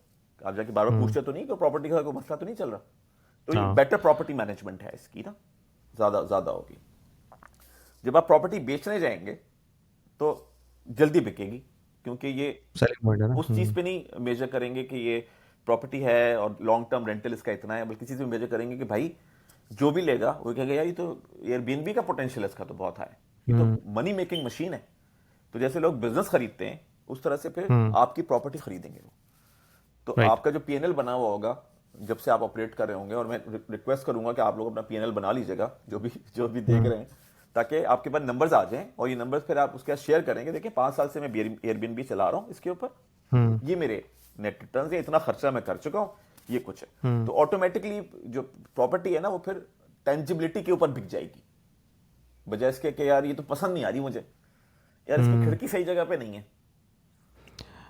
आप जाके बार बार पूछते तो नहीं कि प्रॉपर्टी का कोई मसला तो नहीं चल रहा। तो ये हाँ। बेटर प्रॉपर्टी मैनेजमेंट है इसकी ना, ज्यादा ज्यादा होगी। जब आप प्रॉपर्टी बेचने जाएंगे तो जल्दी बिकेगी, क्योंकि ये सेलिंग पॉइंट है ना। उस चीज पे नहीं मेजर करेंगे कि ये प्रॉपर्टी है और लॉन्ग टर्म रेंटल इसका इतना है, बल्कि चीज में मेजर करेंगे कि भाई जो भी लेगा वो कहेगा यार ये तो एयरबीएनबी का पोटेंशियल इसका तो बहुत है, ये तो मनी मेकिंग मशीन है। तो जैसे लोग बिजनेस खरीदते हैं उस तरह से फिर आपकी प्रॉपर्टी खरीदेंगे वो। तो राइट। आपका जो पीएनएल बना हुआ होगा जब से आप ऑपरेट कर रहे होंगे, और मैं रिक्वेस्ट करूंगा कि आप लोग अपना पीएनएल बना लीजिएगा, जो भी देख रहे हैं, ताकि आपके पास नंबर्स आ जाएं, और ये नंबर्स फिर आप उसके साथ शेयर करेंगे। देखिए 5 साल से मैं एयरबीएनबी चला रहा हूँ, इसके ऊपर ये मेरे नेट रिटर्न है, इतना खर्चा मैं कर चुका हूँ, ये कुछ है। तो ऑटोमेटिकली जो प्रॉपर्टी है ना वो फिर टेंजिबिलिटी के ऊपर बिक जाएगी, बजाय इसके कि यार ये तो पसंद नहीं आ रही मुझे, यार इसकी खिड़की सही जगह पे नहीं है।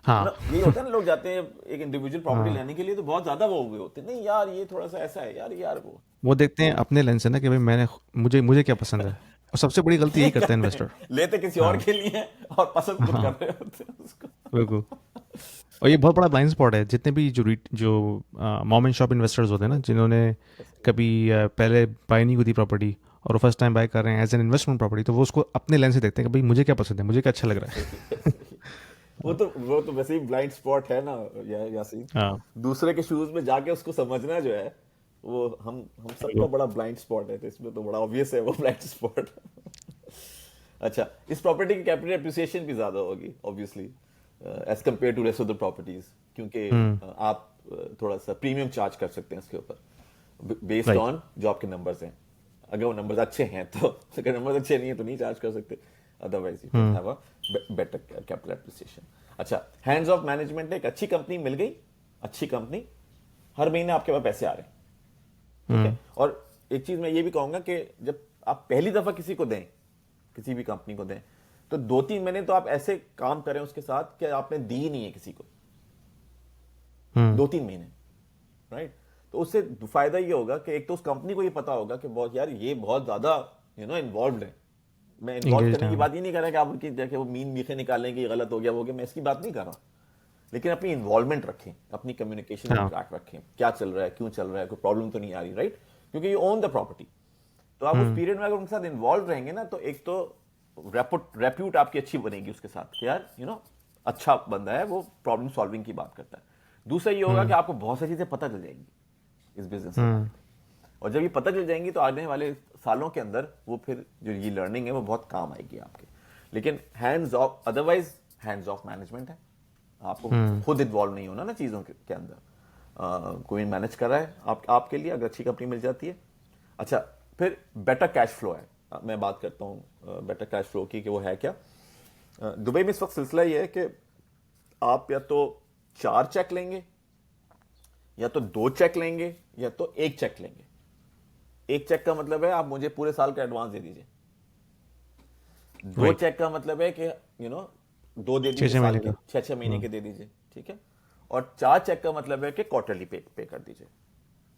हाँ। ना यही होता है ना, लोग जाते हैं एक इंडिविजुअल प्रॉपर्टी हाँ, लेने के लिए तो बहुत ज्यादा वो हुए होते हैं, नहीं यार ये थोड़ा सा ऐसा है, यार वो वो देखते हैं अपने लेंस से ना कि भाई मैंने मुझे मुझे क्या पसंद है, और सबसे बड़ी गलती ये यही करता है करते हैं, इन्वेस्टर। लेते किसी और हाँ। के लिए हैं और पसंद खुद कर हाँ। रहे होते हैं उसको। बिल्कुल। और ये बहुत बड़ा ब्लाइंड स्पॉट है, जितने भी जो मॉम एंड शॉप इन्वेस्टर्स होते हैं ना, जिन्होंने कभी पहले बाय नहीं की थी प्रॉपर्टी, और वो फर्स्ट टाइम बाय कर रहे हैं एज एन इन्वेस्टमेंट प्रॉपर्टी, तो वो उसको अपने लेंस से देखते हैं कि भाई मुझे क्या पसंद है, मुझे क्या अच्छा लग रहा सही है, है। सही है। वो तो वैसे ही ब्लाइंड स्पॉट है ना, यासीन। हाँ। दूसरे के शूज में जाके उसको समझना जो है, वो हम सबका बिल्कुल। बड़ा ब्लाइंड स्पॉट है, तो इसमें तो बड़ा ऑब्वियस है वो ब्लाइंड स्पॉट। अच्छा, इस प्रॉपर्टी की कैपिटल एप्रिसिएशन भी ज्यादा होगी obviously as compared to rest of the properties, क्योंकि आप थोड़ा सा प्रीमियम चार्ज कर सकते हैं इसके ऊपर बेस्ड राइट। ऑन जो आपके नंबर्स हैं। अगर वो नंबर्स अच्छे हैं तो, अगर नंबर्स अच्छे नहीं है तो नहीं चार्ज कर सकते, otherwise you can have a better capital appreciation. अच्छा, हैंड्स ऑफ मैनेजमेंट, एक अच्छी कंपनी मिल गई, अच्छी कंपनी, हर महीने आपके पास पैसे आ रहे हैं, ठीक है। और एक चीज मैं ये भी कहूंगा कि जब आप पहली दफा किसी को दें, किसी भी कंपनी को दें, तो 2-3 महीने तो आप ऐसे काम करें उसके साथ कि आपने दी ही नहीं है किसी को, 2-3 महीने, राइट। तो उससे फायदा ये होगा कि एक तो उस कंपनी को ये पता होगा कि बहुत यार ये बहुत ज्यादा इन्वॉल्व है। मैं इन्वॉल्व इंगेज करने की हैं। बात ये नहीं कर रहा कि आप उनकी देखिए वो मीन मीठे निकालेंगे ये गलत हो गया वो हो गया, मैं इसकी बात नहीं कर रहा। लेकिन अपनी इन्वॉल्वमेंट रखें, अपनी कम्युनिकेशन में हाँ। ट्रैक रखें, क्या चल रहा है, क्यों चल रहा है, कोई प्रॉब्लम तो नहीं आ रही, राइट? क्योंकि यू ओन द प्रॉपर्टी। तो आप उस हम्म। पीरियड में अगर उनके साथ इन्वॉल्व रहेंगे ना, तो एक तो रेप्यूट आपकी अच्छी बनेगी उसके साथ कि यार अच्छा बंदा है, वो प्रॉब्लम सॉल्विंग की बात करता है। दूसरा ये होगा कि हम्म। आपको बहुत सारी चीजें पता चल जाएंगी इस बिजनेस के हम्म। बारे में। और जब ये पता चल जाएंगी तो आने वाले सालों के अंदर वो फिर जो ये लर्निंग है वो बहुत काम आएगी आपके। लेकिन hands of, otherwise hands of management है, आपको हम्म। खुद इन्वॉल्व नहीं होना ना चीज़ों के अंदर। कोई मैनेज कर रहा है आपके लिए, अगर अच्छी कंपनी मिल जाती है। अच्छा, फिर बेटर कैश फ्लो है। मैं बात करता हूँ बेटर कैश फ्लो की कि वो है क्या। दुबई में इस वक्त सिलसिला ये है कि आप या तो 4 चेक लेंगे, या तो 2 चेक लेंगे, या तो 1 चेक लेंगे। 1 चेक का मतलब है आप मुझे पूरे साल का एडवांस दे दीजिए। 2 राइट। चेक का मतलब है कि 2 दे छः दीजिए छः साल महीने के, का। 6 6 महीने हम्म। के दे दीजिए, ठीक है। और 4 चेक का मतलब है कि क्वार्टरली पे कर दीजिए।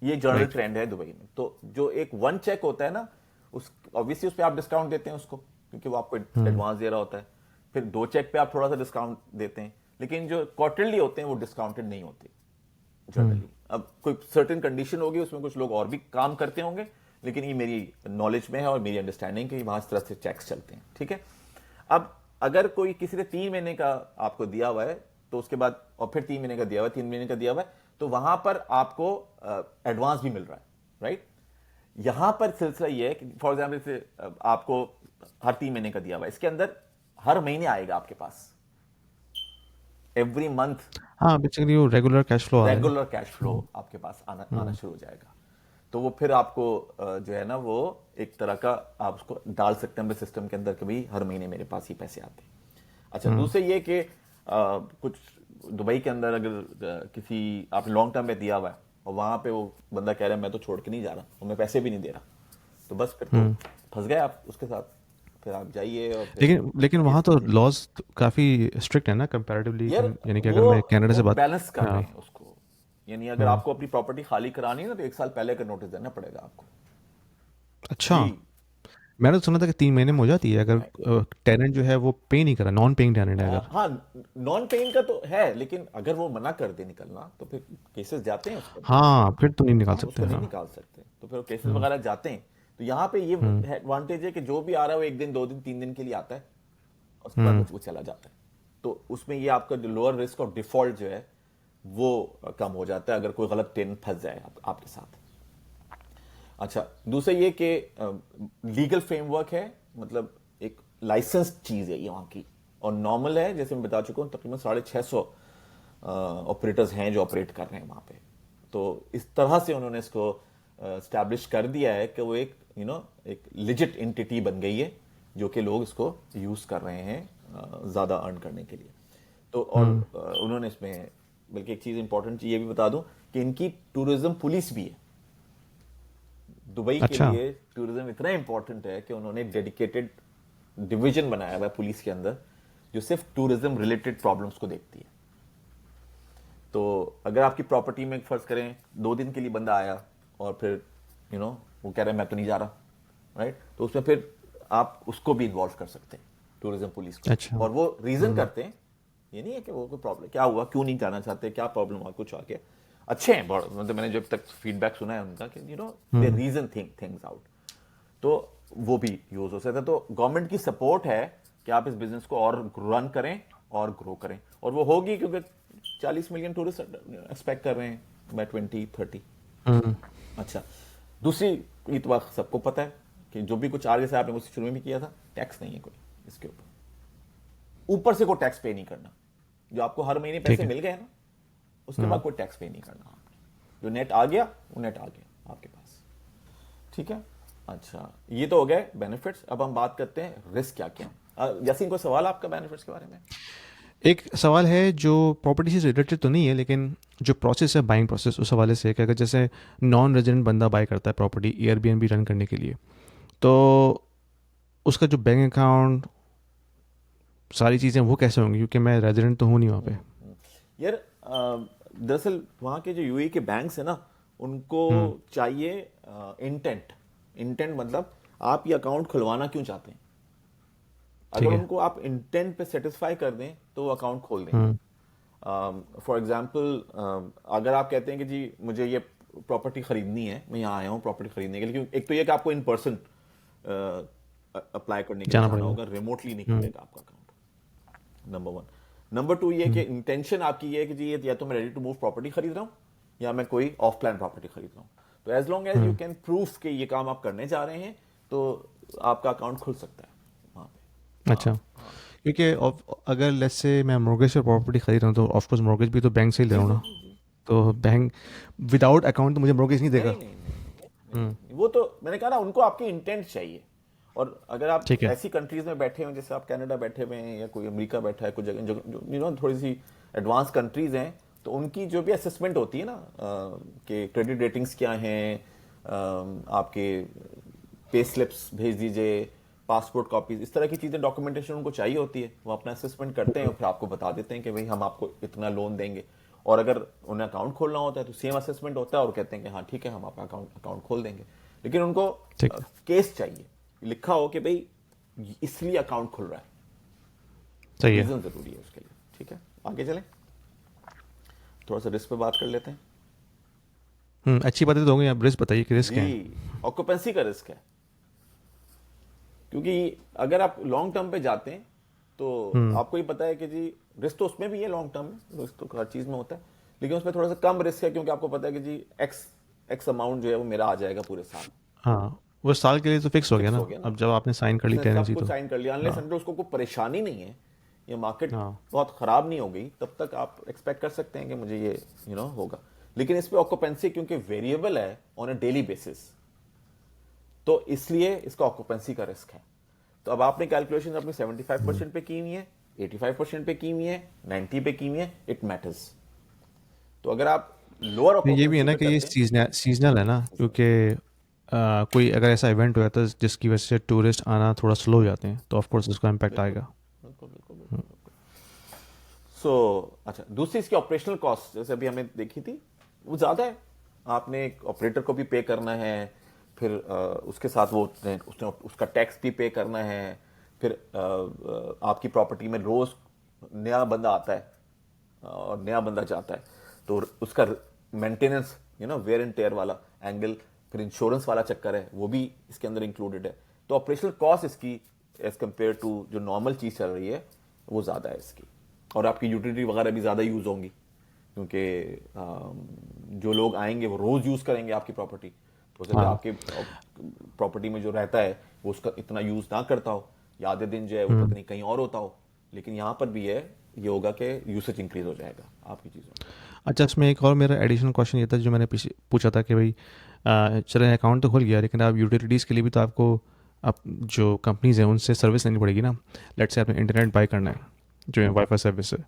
ये जनरल राइट। ट्रेंड है दुबई में। तो जो एक 1 चेक होता है ना, उस ऑब्वियसली उस पर आप डिस्काउंट देते हैं उसको, क्योंकि वो आपको हम्म। एडवांस दे रहा होता है। फिर 2 चेक पे आप थोड़ा सा डिस्काउंट देते हैं। लेकिन जो क्वार्टरली होते हैं वो डिस्काउंटेड नहीं होते हम्म। जनरली। अब कोई सर्टेन कंडीशन होगी, उसमें कुछ लोग और भी काम करते होंगे, लेकिन ये मेरी नॉलेज में है और मेरी अंडरस्टैंडिंग कि वहां इस तरह से चेक्स चलते हैं, ठीक है। अब अगर कोई किसी ने 3 महीने का आपको दिया हुआ है, तो उसके बाद और फिर 3 महीने का दिया हुआ है, 3 महीने का दिया हुआ है, तो वहां पर आपको एडवांस भी मिल रहा है, राइट। यहां पर सिलसिला ये है कि फॉर एग्जाम्पल से आपको हर 3 महीने का दिया हुआ है, इसके अंदर हर महीने आएगा आपके पास, एवरी मंथ हाँ, बेसिकली वो रेगुलर कैश फ्लो आ रहा है। रेगुलर कैश फ्लो हम्म। आपके पास आना आना हम्म। शुरू हो जाएगा। तो वो फिर आपको जो है ना वो एक तरह का आप उसको डाल सकते हैं सिस्टम के अंदर कि भाई हर महीने मेरे पास ही पैसे आते हैं। अच्छा, हम्म। दूसरे ये कि कुछ दुबई के अंदर अगर किसी आपने लॉन्ग टर्म पे दिया हुआ है और वहां पे वो बंदा कह रहा है मैं तो छोड़ के नहीं जा रहा और मैं पैसे भी नहीं दे रहा, तो बस फिर तो हम्म। फंस गए आप उसके साथ। फिर आप जाइए और फिर लेकिन लेकिन वहाँ केस तो कीजिए। लॉज काफ़ी स्ट्रिक्ट है ना कंपैरेटिवली, यार यानी कि अगर वो मैं कनाडा वो से बात। बैलेंस कर रहे हाँ। हैं उसको। यानी अगर हम्म। आपको अपनी प्रॉपर्टी खाली करानी है ना, तो 1 साल पहले का नोटिस देना पड़ेगा आपको। अच्छा। जी। मैंने तो सुना था कि 3 महीने में हो जाती है अगर टेनेंट जो है वो पे नहीं करा, नॉन पेइंग टेनेंट है अगर। हाँ, नॉन पेइंग का तो है, लेकिन अगर वो मना कर दे निकलना तो फिर केसेस जाते हैं उसके ऊपर। हाँ, फिर तो नहीं निकाल हाँ, सकते। उसको नहीं हाँ। निकाल सकते, तो फिर केसेस हम्म। वगैरह जाते हैं। तो यहाँ पे ये हम्म। एडवांटेज है कि जो भी आ रहा है वो 1 दिन 2 दिन 3 दिन के लिए आता है, और उसके बाद हम्म। वो चला जाता है। तो उसमें ये आपका जो लोअर रिस्क ऑफ डिफॉल्ट जो है वो कम हो जाता है अगर कोई गलत टेनेंट फंस जाए आपके साथ। अच्छा, दूसरा ये कि लीगल फ्रेमवर्क है, मतलब एक लाइसेंस चीज है ये वहां की, और नॉर्मल है। जैसे मैं बता चुका हूँ तकरीबन 650 ऑपरेटर्स हैं जो ऑपरेट कर रहे हैं वहां पे। तो इस तरह से उन्होंने इसको स्टैब्लिश कर दिया है कि वो एक एक लिजिट एंटिटी बन गई है, जो कि लोग इसको यूज कर रहे हैं ज्यादा अर्न करने के लिए। तो और हम्म। उन्होंने इसमें बल्कि एक चीज इंपॉर्टेंट ये भी बता दूं कि इनकी टूरिज्म पुलिस भी है। दुबई के अच्छा। लिए टूरिज्म इतना इंपॉर्टेंट है कि उन्होंने डेडिकेटेड डिवीजन बनाया हुआ है पुलिस के अंदर, जो सिर्फ टूरिज्म रिलेटेड प्रॉब्लम्स को देखती है। तो अगर आपकी प्रॉपर्टी में फर्ज करें 2 दिन के लिए बंदा आया और फिर वो कह रहा है मैं तो नहीं जा रहा, राइट, तो उसमें फिर आप उसको भी इन्वॉल्व कर सकते हैं, टूरिज्म पुलिस को। अच्छा। और वो रीजन हम्म। करते हैं, ये नहीं है कि वो कोई प्रॉब्लम क्या हुआ, क्यों नहीं जाना चाहते, क्या प्रॉब्लम हुआ, कुछ आके अच्छे हैं मतलब मैंने जब तक फीडबैक सुना है उनका कि they hmm. Reason things out. तो वो भी यूज हो सकता है। तो गवर्नमेंट की सपोर्ट है कि आप इस बिजनेस को और रन करें और ग्रो करें, और वो होगी क्योंकि 40 मिलियन टूरिस्ट एक्सपेक्ट कर रहे हैं बाय 2030। हम्म। अच्छा, दूसरी ये तो बात सबको पता है कि जो भी कुछ आगे से आपने मुझसे शुरू में भी किया था, टैक्स नहीं है कोई इसके ऊपर से कोई टैक्स पे नहीं करना। जो आपको हर महीने ठीक पैसे है। मिल गए ना, उसके हम्म। बाद कोई टैक्स पे नहीं करना आपने। जो नेट आ गया वो नेट आ गया आपके पास, ठीक है। अच्छा, ये तो हो गए बेनिफिट्स। अब हम बात करते हैं रिस्क क्या क्या है। यासीन, कोई सवाल आपका बेनिफिट्स के बारे में? एक सवाल है जो प्रॉपर्टी से रिलेटेड तो नहीं है, लेकिन जो प्रोसेस है बाइंग प्रोसेस, उस हवाले से कि अगर जैसे नॉन रेजिडेंट बंदा बाय करता है प्रॉपर्टी एयरबीएनबी रन करने के लिए, तो उसका जो बैंक अकाउंट सारी चीज़ें वो कैसे होंगी, क्योंकि मैं रेजिडेंट तो हूँ नहीं वहाँ पे। यार दरअसल वहाँ के जो यूएई के बैंक्स है ना, उनको चाहिए इंटेंट। इंटेंट मतलब आप ये अकाउंट खुलवाना क्यों चाहते हैं। ठीक अगर है। उनको आप इंटेंट पे सेटिस्फाई कर दें तो वो अकाउंट खोल देंगे। हम्म। फॉर एग्जाम्पल अगर आप कहते हैं कि जी मुझे ये प्रॉपर्टी खरीदनी है, मैं यहाँ आया हूँ प्रॉपर्टी खरीदने के लिए, क्योंकि एक तो ये कि आपको इन पर्सन अप्लाई करने के लिए जाना जाना पड़ेगा। होगा, रिमोटली नहीं हम्म। खुलेगा आपका account, number one. Number two ये कि हम्म। इंटेंशन आपकी ये है कि जी ये या तो मैं रेडी टू मूव प्रॉपर्टी खरीद रहा हूँ या मैं कोई ऑफ प्लान प्रॉपर्टी खरीद रहा हूँ। तो as long as you hmm. Can proof कि ये काम आप करने जा रहे हैं तो आपका अकाउंट खुल सकता है वहाँ पे। अच्छा। हाँ हाँ। क्योंकि अगर लेट्स से मैं mortgage पर प्रॉपर्टी खरीद रहा हूँ तो ऑफकोर्स mortgage भी तो बैंक से ही ले जी रहा हूँ जी ना। जी जी। तो बैंक विदाउट अकाउंट तो मुझे mortgage नहीं देगा। नहीं नहीं नहीं नहीं नहीं, हम्म। नहीं। वो तो मैंने कहा ना, उनको आपकी इंटेंट चाहिए। और अगर आप ठीक है। ऐसी कंट्रीज में बैठे हैं, जैसे आप कनाडा बैठे हुए हैं या कोई अमेरिका बैठा है, कुछ जगह जो थोड़ी सी एडवांस कंट्रीज हैं, तो उनकी जो भी असेसमेंट होती है ना, कि क्रेडिट रेटिंग्स क्या हैं, आपके पे स्लिप्स भेज दीजिए, पासपोर्ट कॉपीज, इस तरह की चीज़ें, डॉक्यूमेंटेशन उनको चाहिए होती है। वो अपना असेसमेंट करते हैं और फिर आपको बता देते हैं कि भाई हम आपको इतना लोन देंगे। और अगर उन्हें अकाउंट खोलना होता है तो सेम असेसमेंट होता है और कहते हैं कि हाँ ठीक है हम आपका अकाउंट खोल देंगे। लेकिन उनको ठीक है। केस चाहिए, लिखा हो कि भाई इसलिए अकाउंट खुल रहा है, सही है। रीजन जरूरी है उसके लिए। ठीक है, आगे चलें, थोड़ा सा रिस्क पे बात कर लेते हैं। अच्छी बातें तो होंगी, आप रिस्क बताइए कि रिस्क जी, है। ऑक्यूपेंसी का रिस्क है। क्योंकि अगर आप लॉन्ग टर्म पे जाते हैं तो हम्म। आपको ही पता है कि जी रिस्क तो उसमें भी है, लॉन्ग टर्म में रिस्क तो हर चीज में होता है, लेकिन उसमें थोड़ा सा कम रिस्क है, क्योंकि आपको पता है कि जी एक्स एक्स अमाउंट जो है वो मेरा आ जाएगा पूरे साल। हाँ, वो साल के लिए तो फिक्स हो गया फिक्स ना, हो गया ना, अब जब आपने साइन कर ली उसने सब टेनेंसी कुछ तो। साइन कर लिया, अनलेस हाँ। अनटिल उसको कोई परेशानी नहीं है, ये मार्केट हाँ। बहुत खराब नहीं हो गई, तब तक आप एक्सपेक्ट कर सकते हैं कि मुझे ये होगा। लेकिन इस पे ऑक्यूपेंसी क्योंकि वेरिएबल है ऑन अ डेली बेसिस, तो इसलिए इसका ऑक्यूपेंसी का रिस्क है। तो अब आपने कैलकुलेशन अपनी 75% पे की हुई है, 85% पे की हुई है, 90 पे की हुई है, इट मैटर्स। तो अगर आप लोअर नहीं, ये भी है ऑक्यूपेंसी ना पे कि ये करते हैं, सीजनल है ना, क्योंकि कोई अगर ऐसा इवेंट हो जाता है जिसकी वजह से टूरिस्ट आना थोड़ा स्लो हो जाते हैं तो ऑफ कोर्स उसका इम्पैक्ट बिल्कुल आएगा। बिल्कुल बिल्कुल बिल्कुल बिल्कुल। सो अच्छा, दूसरी इसकी ऑपरेशनल कॉस्ट जैसे अभी हमने देखी थी, वो ज़्यादा है। आपने एक ऑपरेटर को भी पे करना है, फिर उसके साथ वो उसने उसका टैक्स भी पे करना है, फिर आपकी प्रॉपर्टी में रोज़ नया बंदा आता है और नया बंदा जाता है, तो उसका मेंटेनेंस वेयर एंड टेयर वाला एंगल, फिर इंश्योरेंस वाला चक्कर है, वो भी इसके अंदर इंक्लूडेड है। तो ऑपरेशनल कॉस्ट इसकी एज कंपेयर टू जो नॉर्मल चीज़ चल रही है वो ज़्यादा है इसकी। और आपकी यूटिलिटी वगैरह भी ज़्यादा यूज़ होंगी, क्योंकि जो लोग आएंगे वो रोज़ यूज़ करेंगे आपकी प्रॉपर्टी। हो सकता है हाँ। आपके प्रॉपर्टी में जो रहता है वो उसका इतना यूज़ ना करता हो, या आधे दिन जो है वो पता हम्म। नहीं कहीं और होता हो, लेकिन यहाँ पर भी है, ये होगा कि यूसेज इंक्रीज हो जाएगा आपकी चीज़ों में। अच्छा, इसमें एक और मेरा एडिशनल क्वेश्चन ये था जो मैंने पीछे पूछा था कि भाई चलें अकाउंट तो खुल गया लेकिन आप यूटिलिटीज़ के लिए भी तो आपको आप जो कंपनीज़ हैं उनसे सर्विस लेनी पड़ेगी ना। लेट्स से आपने इंटरनेट बाय करना है जो है वाईफाई सर्विस है,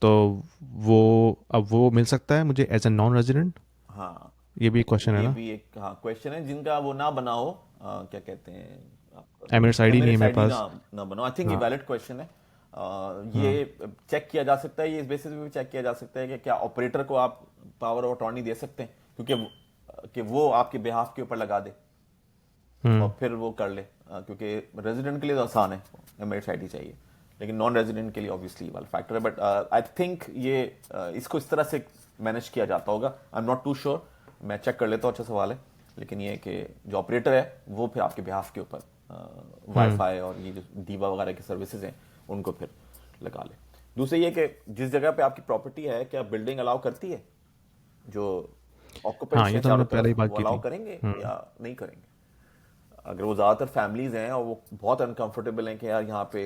तो वो अब वो मिल सकता है मुझे एज ए नॉन रेजिडेंट? हाँ, ये भी एक क्वेश्चन है ये ना। भी एक हाँ क्वेश्चन है, जिनका वो ना बना हो, क्या कहते हैं एमिरेट्स आईडी नहीं है एमिरेट्स मेरे आईडी ना पास। ना बनो। आई थिंक ये हाँ। वैलिड क्वेश्चन है। हाँ। ये चेक किया जा सकता है, ये इस बेसिस पे भी चेक किया जा सकता है कि क्या ऑपरेटर को आप पावर ऑफ अटॉर्नी दे सकते हैं, क्योंकि कि वो आपके बिहाफ के ऊपर लगा दे हम्म। और फिर वो कर ले। क्योंकि रेजिडेंट के लिए तो आसान है, एमिरेट्स आईडी चाहिए, लेकिन नॉन रेजिडेंट के लिए ऑब्वियसली वाला फैक्टर है। बट आई थिंक ये इसको इस तरह से मैनेज किया जाता होगा, I am not too sure, मैं चेक कर लेता हूँ, अच्छा सवाल है। लेकिन ये कि जो ऑपरेटर है वो फिर आपके बिहाफ के ऊपर वाईफाई और ये जो दीवा वगैरह की सर्विसेज हैं उनको फिर लगा ले। दूसरा ये कि जिस जगह पे आपकी प्रॉपर्टी है, क्या बिल्डिंग अलाउ करती है, जो हाँ, ऑक्यूपेंट्स ये हैं तो चारों हमने पहले ही तरफ, बात वो की अलाउ थी। करेंगे हम्म। या नहीं करेंगे। अगर वो ज़्यादातर फैमिलीज हैं और वो बहुत अनकंफर्टेबल हैं कि यार यहाँ पे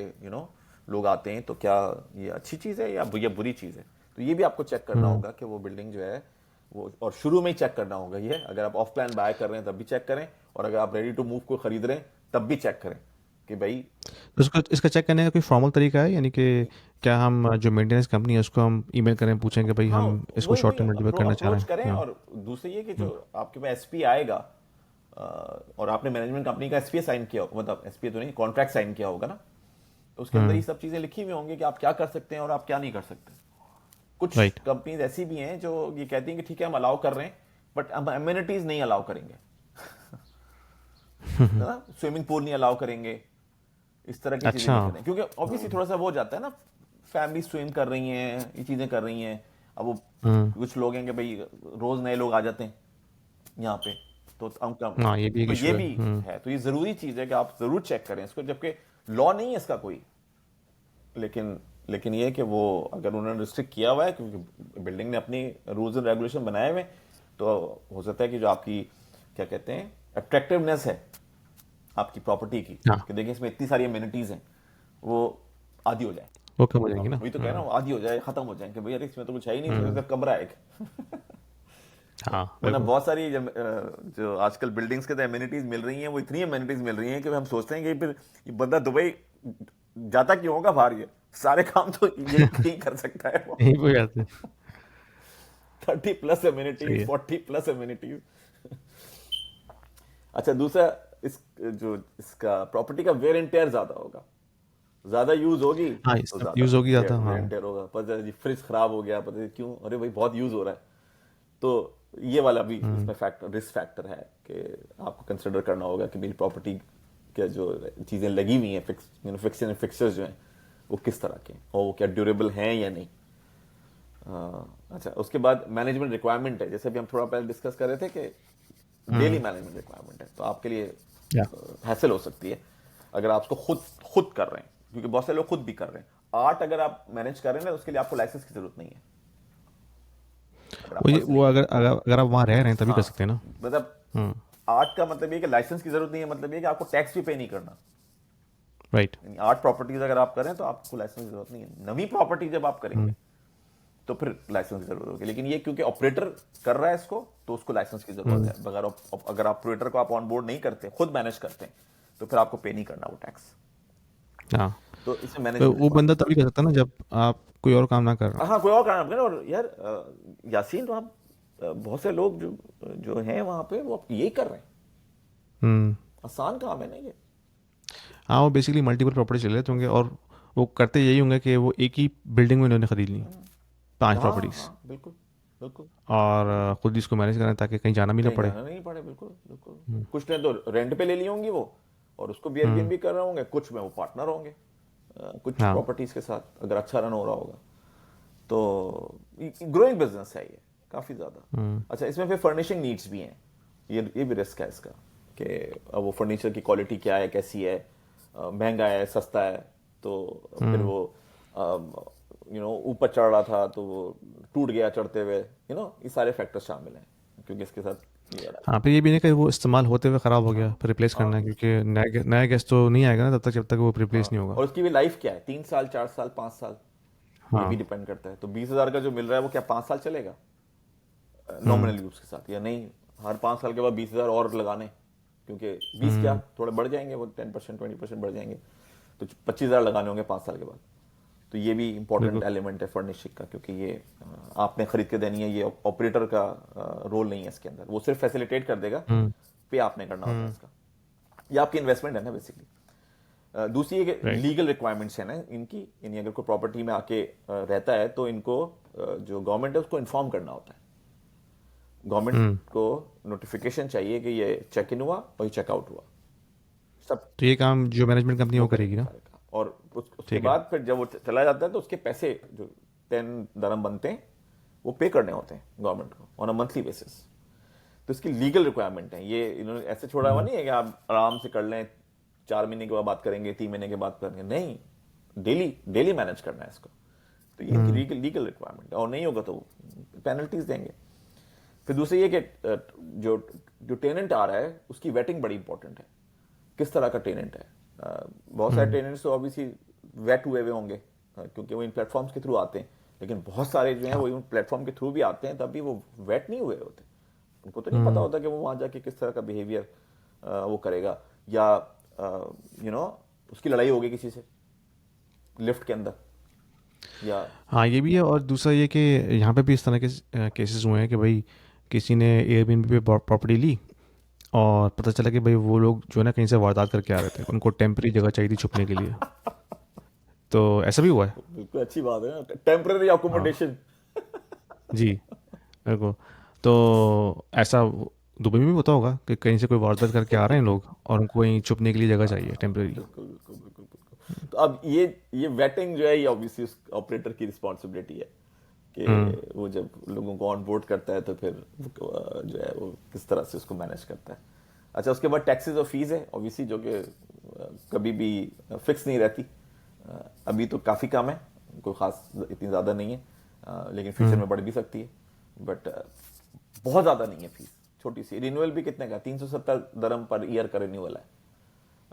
लोग आते हैं, तो क्या ये अच्छी चीज़ है या ये बुरी चीज़ है, तो ये भी आपको चेक करना हम्म। होगा कि वो बिल्डिंग जो है वो, और शुरू में ही चेक करना होगा ये, अगर आप ऑफ प्लान बाय कर रहे हैं तब भी चेक करें, और अगर आप रेडी टू मूव को खरीद रहे हैं तब भी चेक करें कि भाई। तो इसका इसका चेक करने का कोई फॉर्मल तरीका है, यानी कि क्या हम जो मेंटेनेंस कंपनी है उसको हम ईमेल करें, पूछें कि भाई हाँ, हम इसको वही शॉर्ट वही टर्म रेंटल पे करना चाह रहे अप्रोच हैं? करें। हाँ। और दूसरी ये कि जो आपके पास एसपी आएगा, और आपने मैनेजमेंट कंपनी का एसपी साइन किया, मतलब एसपी तो नहीं, कॉन्ट्रैक्ट साइन किया होगा ना, तो उसके अंदर ये हम्म। सब चीजें लिखी हुई होंगी कि आप क्या कर सकते हैं और आप क्या नहीं कर सकते। कुछ राइट। कंपनीज ऐसी भी हैं जो ये कहती हैं कि ठीक है हम अलाउ कर रहे हैं, बट हम एमिनिटीज नहीं अलाउ करेंगे, है ना, स्विमिंग पूल नहीं अलाउ करेंगे, इस तरह की चीजें अच्छा। नहीं करें, क्योंकि ऑब्वियसली थोड़ा सा वो हो जाता है ना, फैमिली स्विम कर रही हैं, ये चीजें कर रही हैं, अब वो हम्म। कुछ लोग हैं कि भाई रोज नए लोग आ जाते हैं यहाँ पे, तो हम कम, हाँ, ये भी एक तो इशू ये है। भी है, तो ये जरूरी चीज है कि आप जरूर चेक करें इसको, जबकि लॉ नहीं है इसका कोई, लेकिन लेकिन ये कि वो अगर उन्होंने रिस्ट्रिक्ट किया हुआ है, क्योंकि बिल्डिंग ने अपनी रूल्स एंड रेगुलेशन बनाए हुए हैं, तो हो सकता है कि जो आपकी क्या कहते हैं अट्रैक्टिवनेस है आपकी प्रॉपर्टी की, हाँ, कि देखिए इसमें इतनी सारी अम्यूनिटीज हैं, वो आधी हो जाए, वो कम हो जाएंगी ना। वही तो कह रहा हूँ, आधी हो जाए, खत्म हो जाए कि भैया इसमें तो कुछ है ही नहीं, इसमें सिर्फ कमरा है एक। हाँ, वरना बिल्कुल। बहुत सारी जो आजकल बिल्डिंग्स के अम्यूनिटीज मिल रही हैं, वो इतनी अम्यूनिटीज मिल रही हैं कि हम सोचते हैं कि फिर ये बंदा दुबई जाता क्यों होगा बाहर, ये सारे काम तो यही कर सकता है वो। यहीं पे आते हैं। 30+ सही अम्यूनिटीज, है। 40+ अम्यूनिटीज। अच्छा, दूसरा, इस जो इसका प्रॉपर्टी का वेयर एंड टेयर ज्यादा होगा, ज्यादा यूज होगी हाँ, तो इससे ज्यादा यूज होगी ज़्यादा। वेयर हाँ। एंड टेयर होगा, पता है जी फ्रिज खराब हो गया, पता है क्यों, अरे भाई बहुत यूज हो रहा है, तो ये वाला भी इसमें फैक्टर, रिस्क फैक्टर है कि आपको कंसिडर करना होगा कि मेरी प्रॉपर्टी के जो चीजें लगी हुई हैं, फिक्सर्स जो हैं, वो किस तरह के हैं, और वो क्या ड्यूरेबल हैं या नहीं। अच्छा, उसके बाद मैनेजमेंट रिक्वायरमेंट है, जैसे भी हम थोड़ा पहले डिस्कस कर रहे थे कि डेली मैनेजमेंट रिक्वायरमेंट है, तो आपके लिए या हैसल हो सकती है अगर आप उसको खुद खुद कर रहे हैं, क्योंकि बहुत सारे लोग खुद भी कर रहे हैं। आर्ट अगर आप मैनेज कर रहे हैं ना, उसके लिए आपको लाइसेंस की जरूरत नहीं है, अगर आप वो पर्सनली, अगर अगर अगर आप वहाँ रह रहे हैं तभी कर हाँ, सकते हैं ना। मतलब हम्म। आर्ट का मतलब ये कि लाइसेंस की जरूरत नहीं है, मतलब ये कि आपको टैक्स भी पे नहीं करना। राइट। यानी आर्ट प्रॉपर्टीज अगर आप करें तो आपको लाइसेंस की जरूरत नहीं है, नवी प्रॉपर्टी जब आप करेंगे तो फिर लाइसेंस की जरूरत होगी, लेकिन ये क्योंकि ऑपरेटर कर रहा है इसको, तो उसको लाइसेंस की जरूरत है। अगर ऑपरेटर को आप ऑन बोर्ड नहीं करते, खुद मैनेज करते हैं, तो फिर आपको पे नहीं करना वो टैक्स। हाँ, तो इसमें तो मैनेजमेंट वो बंदा रिक्वायरमेंट तभी कर सकता है ना जब आप कोई और काम ना कर रहा हाँ, कोई और काम करें। और यार यासीन, तो आप बहुत से लोग जो जो हैं वहां पे, वो यही कर रहे हैं, हो। हम्म। आसान काम है ना ये। हाँ, वो बेसिकली मल्टीपल प्रॉपर्टी चले जाते होंगे, और वो करते यही होंगे कि वो एक ही बिल्डिंग में उन्होंने खरीद ली 5 हाँ प्रॉपर्टीज, हाँ, बिल्कुल बिल्कुल। और खुद ही इसको मैनेज करना है ताकि कहीं जाना भी ना कहीं पड़े। जाना नहीं पड़े, बिल्कुल बिल्कुल। कुछ ने तो रेंट पे ले ली होंगी वो, और उसको भी हम्म। एयरबीएनबी कर रहे होंगे, कुछ में वो पार्टनर होंगे कुछ हाँ। प्रॉपर्टीज के साथ, अगर अच्छा रन हो रहा होगा तो। ग्रोइंग बिजनेस है ये, काफी ज्यादा। अच्छा, इसमें फिर फर्निशिंग नीड्स भी हैं, ये भी रिस्क है इसका, कि अब वो फर्नीचर की क्वालिटी क्या है, कैसी है, महंगा है सस्ता है, तो फिर वो ऊपर चढ़ रहा था तो वो टूट गया चढ़ते हुए, ये सारे फैक्टर शामिल हैं, क्योंकि इसके साथ ये रहा। हाँ, फिर ये भी नहीं कि वो इस्तेमाल होते हुए ख़राब हो गया हाँ फिर रिप्लेस करना है, हाँ क्योंकि नया गैस तो नहीं आएगा ना तब तक जब तक वो रिप्लेस नहीं हाँ, होगा। और उसकी भी लाइफ क्या है, 3 साल, 4 साल, 5 साल, ये भी हाँ। डिपेंड करता है। तो 20,000 का जो मिल रहा है वो क्या 5 साल चलेगा हम्म। नॉमिनल यूज के साथ, या नहीं हर 5 साल के बाद 20,000 और लगाने, क्योंकि 20 क्या थोड़े बढ़ जाएंगे, वो 10% 20% बढ़ जाएंगे, तो 25,000 लगाने होंगे 5 साल के बाद। तो ये भी इंपॉर्टेंट बिल्कुल। एलिमेंट है फर्निशिंग का, क्योंकि ये आपने खरीद के देनी है, ये ऑपरेटर का रोल नहीं है इसके अंदर, वो सिर्फ फैसिलिटेट कर देगा, हम्म। पे आपने करना होता है इसका, ये आपकी इन्वेस्टमेंट है ना बेसिकली। दूसरी एक राइट। लीगल रिक्वायरमेंट्स है ना इनकी, यानी अगर कोई प्रॉपर्टी में आके रहता है तो इनको जो गवर्नमेंट है उसको इन्फॉर्म करना होता है, गवर्नमेंट हम्म। को नोटिफिकेशन चाहिए कि ये चेक इन हुआ और ये चेकआउट हुआ, सब तो ये काम जो मैनेजमेंट कंपनी वो वो करेगी करेंगे ना। सारे काम। और उसके ठीक है। बाद फिर जब वो चला जाता है तो उसके पैसे जो 10 दरम बनते हैं वो पे करने होते हैं गवर्नमेंट को ऑन अ मंथली बेसिस। तो इसकी लीगल रिक्वायरमेंट है, ये इन्होंने ऐसे छोड़ा हुआ नहीं है कि आप आराम से कर लें, 4 महीने के बाद बात करेंगे, 3 महीने के बाद करेंगे, नहीं, डेली डेली मैनेज करना है इसको। तो ये इनकी लीगल रिक्वायरमेंट है, और नहीं होगा तो पेनल्टीज देंगे। फिर दूसरी ये कि जो जो टेनेंट आ रहा है उसकी वेटिंग बड़ी इंपॉर्टेंट है, किस तरह का टेनेंट है। बहुत सारे टेनेंट्स तो ऑब्वियसली वेट हुए हुए होंगे, क्योंकि वो इन प्लेटफॉर्म्स के थ्रू आते हैं, लेकिन बहुत सारे जो हैं वो इन प्लेटफॉर्म के थ्रू भी आते हैं, तब भी वो वेट नहीं हुए होते, उनको तो नहीं पता होता कि वो वहां जाके किस तरह का बिहेवियर वो करेगा, या उसकी लड़ाई होगी किसी से लिफ्ट के अंदर, या हाँ, ये भी है, और दूसरा ये कि यहाँ पे भी इस तरह के केसेस हुए हैं कि भाई किसी ने एयरबीएनबी पे प्रॉपर्टी ली, और पता चला कि भाई वो लोग जो है ना कहीं से वारदात करके आ रहे थे, उनको टेम्परेरी जगह चाहिए थी छुपने के लिए। तो ऐसा भी हुआ है। बिल्कुल अच्छी बात है ना, टेम्पररी हाँ अकोमोडेशन। जी, बिल्कुल। तो ऐसा दुबई में भी होता होगा कि कहीं से कोई वारदात करके आ रहे हैं लोग और उनको कहीं छुपने के लिए जगह चाहिए टेम्परेरी। बिल्कुल बिल्कुल बिल्कुल बिल्कुल। तो अब ये वेटिंग जो है ये ऑब्वियसली उस ऑपरेटर की रिस्पॉन्सिबिलिटी है हम्म। कि वो जब लोगों को ऑन बोर्ड करता है तो फिर जो है वो किस तरह से उसको मैनेज करता है। अच्छा, उसके बाद टैक्सेस और फीस है ऑब्वियसली, जो कि कभी भी फिक्स नहीं रहती। अभी तो काफ़ी कम है, कोई खास इतनी ज़्यादा नहीं है, लेकिन फ्यूचर हम्म। में बढ़ भी सकती है। बट बहुत ज़्यादा नहीं है फीस, छोटी सी। रिन्यूअल भी कितने का, 370 दरम पर ईयर का रिन्यूअल है